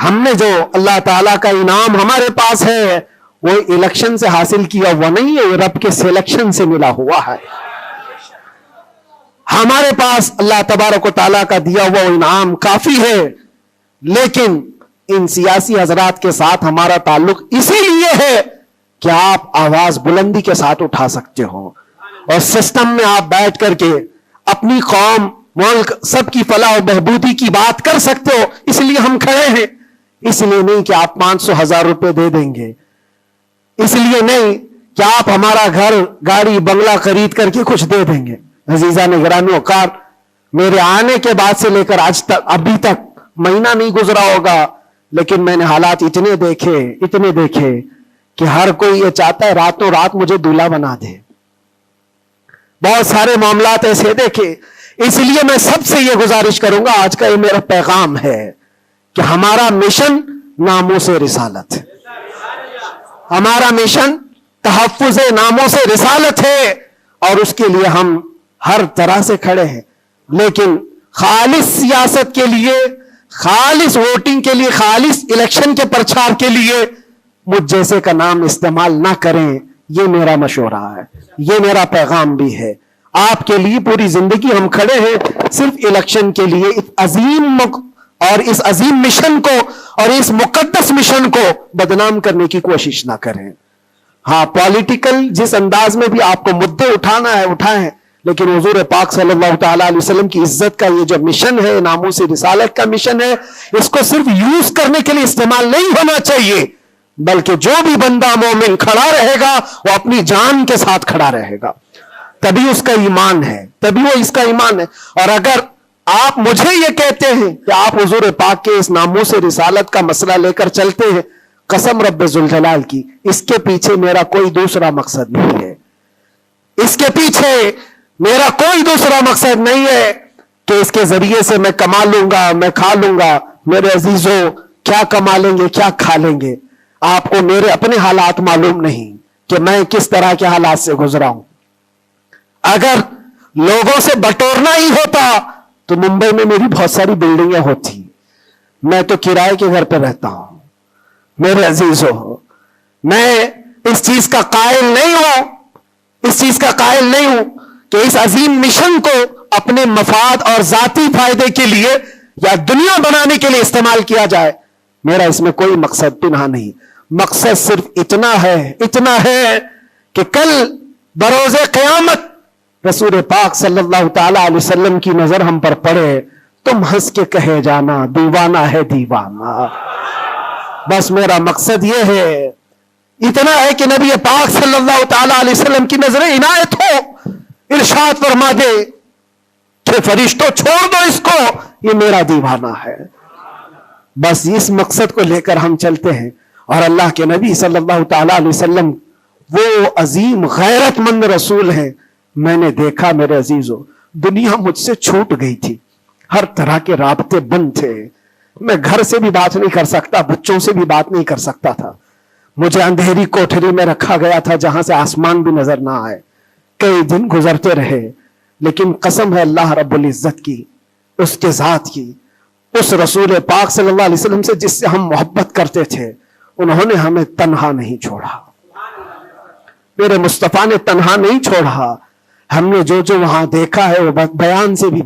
ہم نے جو اللہ تعالیٰ کا انعام ہمارے پاس ہے وہ الیکشن سے حاصل کیا ہوا نہیں ہے, رب کے سلیکشن سے ملا ہوا ہے. ہمارے پاس اللہ تبارک و تعالیٰ کا دیا ہوا انعام کافی ہے, لیکن ان سیاسی حضرات کے ساتھ ہمارا تعلق اسی لیے ہے کہ آپ آواز بلندی کے ساتھ اٹھا سکتے ہو اور سسٹم میں آپ بیٹھ کر کے اپنی قوم, ملک, سب کی فلاح و بہبودی کی بات کر سکتے ہو. اس لیے ہم کھڑے ہیں, اس لیے نہیں کہ آپ 500,000 روپے دے دیں گے, اس لیے نہیں کہ آپ ہمارا گھر گاڑی بنگلہ خرید کر کے کچھ دے دیں گے. عزیزان گرامی اوقات, میرے آنے کے بعد سے لے کر آج تک ابھی تک مہینہ نہیں گزرا ہوگا, لیکن میں نے حالات اتنے دیکھے کہ ہر کوئی یہ چاہتا ہے راتوں رات مجھے دولہا بنا دے. بہت سارے معاملات ایسے دیکھے. اس لیے میں سب سے یہ گزارش کروں گا, آج کا یہ میرا پیغام ہے کہ ہمارا مشن ناموس رسالت ہے, ہمارا مشن تحفظ ناموس رسالت ہے, اور اس کے لیے ہم ہر طرح سے کھڑے ہیں. لیکن خالص سیاست کے لیے, خالص ووٹنگ کے لیے, خالص الیکشن کے پرچار کے لیے مجھ جیسے کا نام استعمال نہ کریں. یہ میرا مشورہ ہے, یہ میرا پیغام بھی ہے. آپ کے لیے پوری زندگی ہم کھڑے ہیں, صرف الیکشن کے لیے. اس عظیم مشن کو اور اس مقدس مشن کو بدنام کرنے کی کوشش نہ کریں. ہاں, پولیٹیکل جس انداز میں بھی آپ کو مدعے اٹھانا ہے اٹھائیں, لیکن حضور پاک صلی اللہ تعالیٰ علیہ وسلم کی عزت کا یہ جو مشن ہے, ناموس رسالت کا مشن ہے, اس کو صرف یوز کرنے کے لیے استعمال نہیں ہونا چاہیے, بلکہ جو بھی بندہ مومن کھڑا رہے گا وہ اپنی جان کے ساتھ کھڑا رہے گا, تبھی اس کا ایمان ہے, تبھی وہ اس کا ایمان ہے. اور اگر آپ مجھے یہ کہتے ہیں کہ آپ حضور پاک کے اس ناموس رسالت کا مسئلہ لے کر چلتے ہیں, قسم رب ذوالجلال کی, اس کے پیچھے میرا کوئی دوسرا مقصد نہیں ہے. اس کے پیچھے میرا کوئی دوسرا مقصد نہیں ہے کہ اس کے ذریعے سے میں کما لوں گا, میں کھا لوں گا. میرے عزیزوں, کیا کما لیں گے, کیا کھا لیں گے؟ آپ کو میرے اپنے حالات معلوم نہیں کہ میں کس طرح کے حالات سے گزرا ہوں. اگر لوگوں سے بٹورنا ہی ہوتا تو ممبئی میں میری بہت ساری بلڈنگیں ہوتی. میں تو کرائے کے گھر پہ رہتا ہوں. میرے عزیزوں, میں اس چیز کا قائل نہیں ہوں کہ اس عظیم مشن کو اپنے مفاد اور ذاتی فائدے کے لیے یا دنیا بنانے کے لیے استعمال کیا جائے. میرا اس میں کوئی مقصد پنہا نہیں. مقصد صرف اتنا ہے کہ کل بروز قیامت رسول پاک صلی اللہ تعالیٰ علیہ وسلم کی نظر ہم پر پڑے, تم ہنس کے کہے جانا دیوانہ ہے دیوانہ. بس میرا مقصد یہ ہے, اتنا ہے کہ نبی پاک صلی اللہ تعالیٰ علیہ وسلم کی نظر عنایت ہو, ارشاد فرما دے کہ فرشتوں چھوڑ دو اس کو, یہ میرا دیوانہ ہے. بس اس مقصد کو لے کر ہم چلتے ہیں. اور اللہ کے نبی صلی اللہ تعالیٰ علیہ وسلم وہ عظیم غیرت مند رسول ہیں. میں نے دیکھا میرے عزیزوں, دنیا مجھ سے چھوٹ گئی تھی, ہر طرح کے رابطے بند تھے. میں گھر سے بھی بات نہیں کر سکتا, بچوں سے بھی بات نہیں کر سکتا تھا. مجھے اندھیری کوٹھری میں رکھا گیا تھا جہاں سے آسمان بھی نظر نہ آئے. کئی دن گزرتے رہے, لیکن قسم ہے اللہ رب العزت کی, اس کے ذات کی, اس رسول پاک صلی اللہ علیہ وسلم سے جس سے ہم محبت کرتے تھے, انہوں نے ہمیں تنہا نہیں چھوڑا. میرے مصطفیٰ نے تنہا نہیں چھوڑا. ہم نے جو وہاں دیکھا ہے وہ بیان سے بھی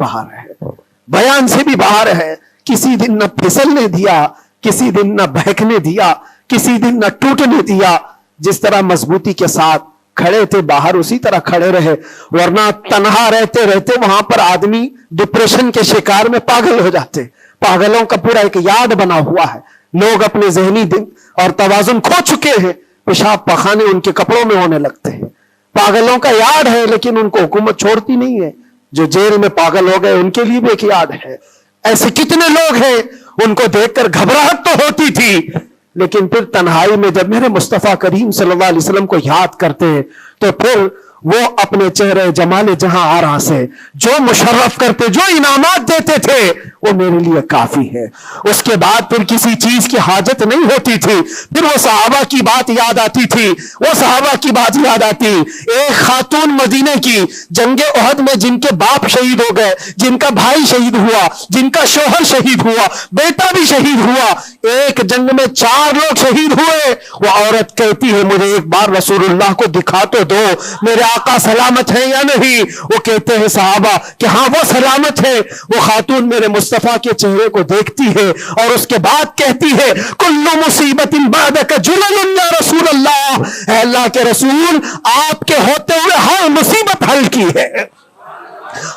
باہر ہے. کسی دن نہ پھسلنے دیا, کسی دن نہ بہکنے دیا, کسی دن نہ ٹوٹنے دیا. جس طرح مضبوطی کے ساتھ کھڑے تھے باہر اسی طرح کھڑے رہے, ورنہ تنہا رہتے رہتے وہاں پر آدمی ڈپریشن کے شکار میں پاگل ہو جاتے. پاگلوں کا پورا ایک یاد بنا ہوا ہے. لوگ اپنے ذہنی دن اور توازن کھو چکے ہیں. پیشاب پخانے ان کے کپڑوں میں ہونے لگتے ہیں. پاگلوں کا یارڈ ہے لیکن ان کو حکومت چھوڑتی نہیں ہے. جو جیل میں پاگل ہو گئے ان کے لیے بھی ایک یارڈ ہے. ایسے کتنے لوگ ہیں ان کو دیکھ کر گھبراہٹ تو ہوتی تھی, لیکن پھر تنہائی میں جب میرے مصطفیٰ کریم صلی اللہ علیہ وسلم کو یاد کرتے ہیں تو پھر وہ اپنے چہرے جمال جہاں آرا سے جو مشرف کرتے, جو انعامات دیتے تھے, وہ میرے لیے کافی ہے. اس کے بعد پھر کسی چیز کی حاجت نہیں ہوتی تھی. پھر وہ صحابہ کی بات یاد آتی تھی, وہ صحابہ کی بات یاد آتی. ایک خاتون مدینے کی جنگ احد میں جن کے باپ شہید ہو گئے, جن کا بھائی شہید ہوا, جن کا شوہر شہید ہوا, بیٹا بھی شہید ہوا, ایک جنگ میں 4 لوگ شہید ہوئے. وہ عورت کہتی ہے مجھے ایک بار رسول اللہ کو دکھا تو دو, میرے آقا سلامت ہے یا نہیں. وہ کہتے ہیں صحابہ کہ ہاں وہ سلامت ہے. وہ خاتون میرے مصطفیٰ کے چہرے کو دیکھتی ہے اور اس کے بعد کہتی ہے کل مصیبت بعدک جلل یا رسول اللہ, اے اللہ کے رسول آپ کے ہوتے ہوئے ہر مصیبت حل کی ہے.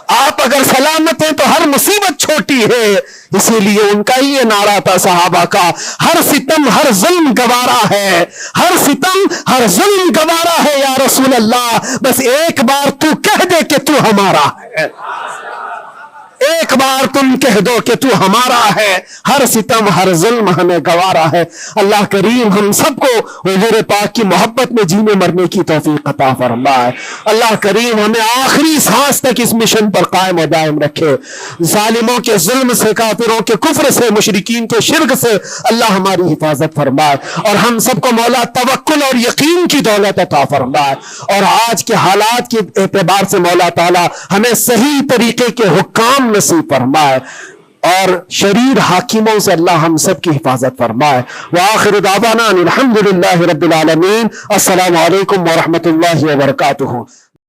آپ اگر سلامت ہیں تو ہر مصیبت چھوٹی ہے. اسی لیے ان کا یہ نعرہ تھا صحابہ کا, ہر ستم ہر ظلم گوارا ہے, ہر ستم ہر ظلم گوارا ہے یا رسول اللہ, بس ایک بار تو کہہ دے کہ تو ہمارا ہے, ایک بار تم کہہ دو کہ تو ہمارا ہے, ہر ستم ہر ظلم ہمیں گوارا ہے. اللہ کریم ہم سب کو حضور پاک کی محبت میں جینے مرنے کی توفیق عطا فرمائے. اللہ کریم ہمیں آخری سانس تک اس مشن پر قائم و دائم رکھے. ظالموں کے ظلم سے, کافروں کے کفر سے, مشرکین کے شرک سے اللہ ہماری حفاظت فرمائے, اور ہم سب کو مولا توکل اور یقین کی دولت عطا فرمائے. اور آج کے حالات کے اعتبار سے مولا تعالی ہمیں صحیح طریقے کے حکام نصیب فرمائے, اور شریر حاکموں سے اللہ ہم سب کی حفاظت فرمائے. وآخر دعوانا الحمدللہ رب العالمین. السلام علیکم ورحمۃ اللہ وبرکاتہ.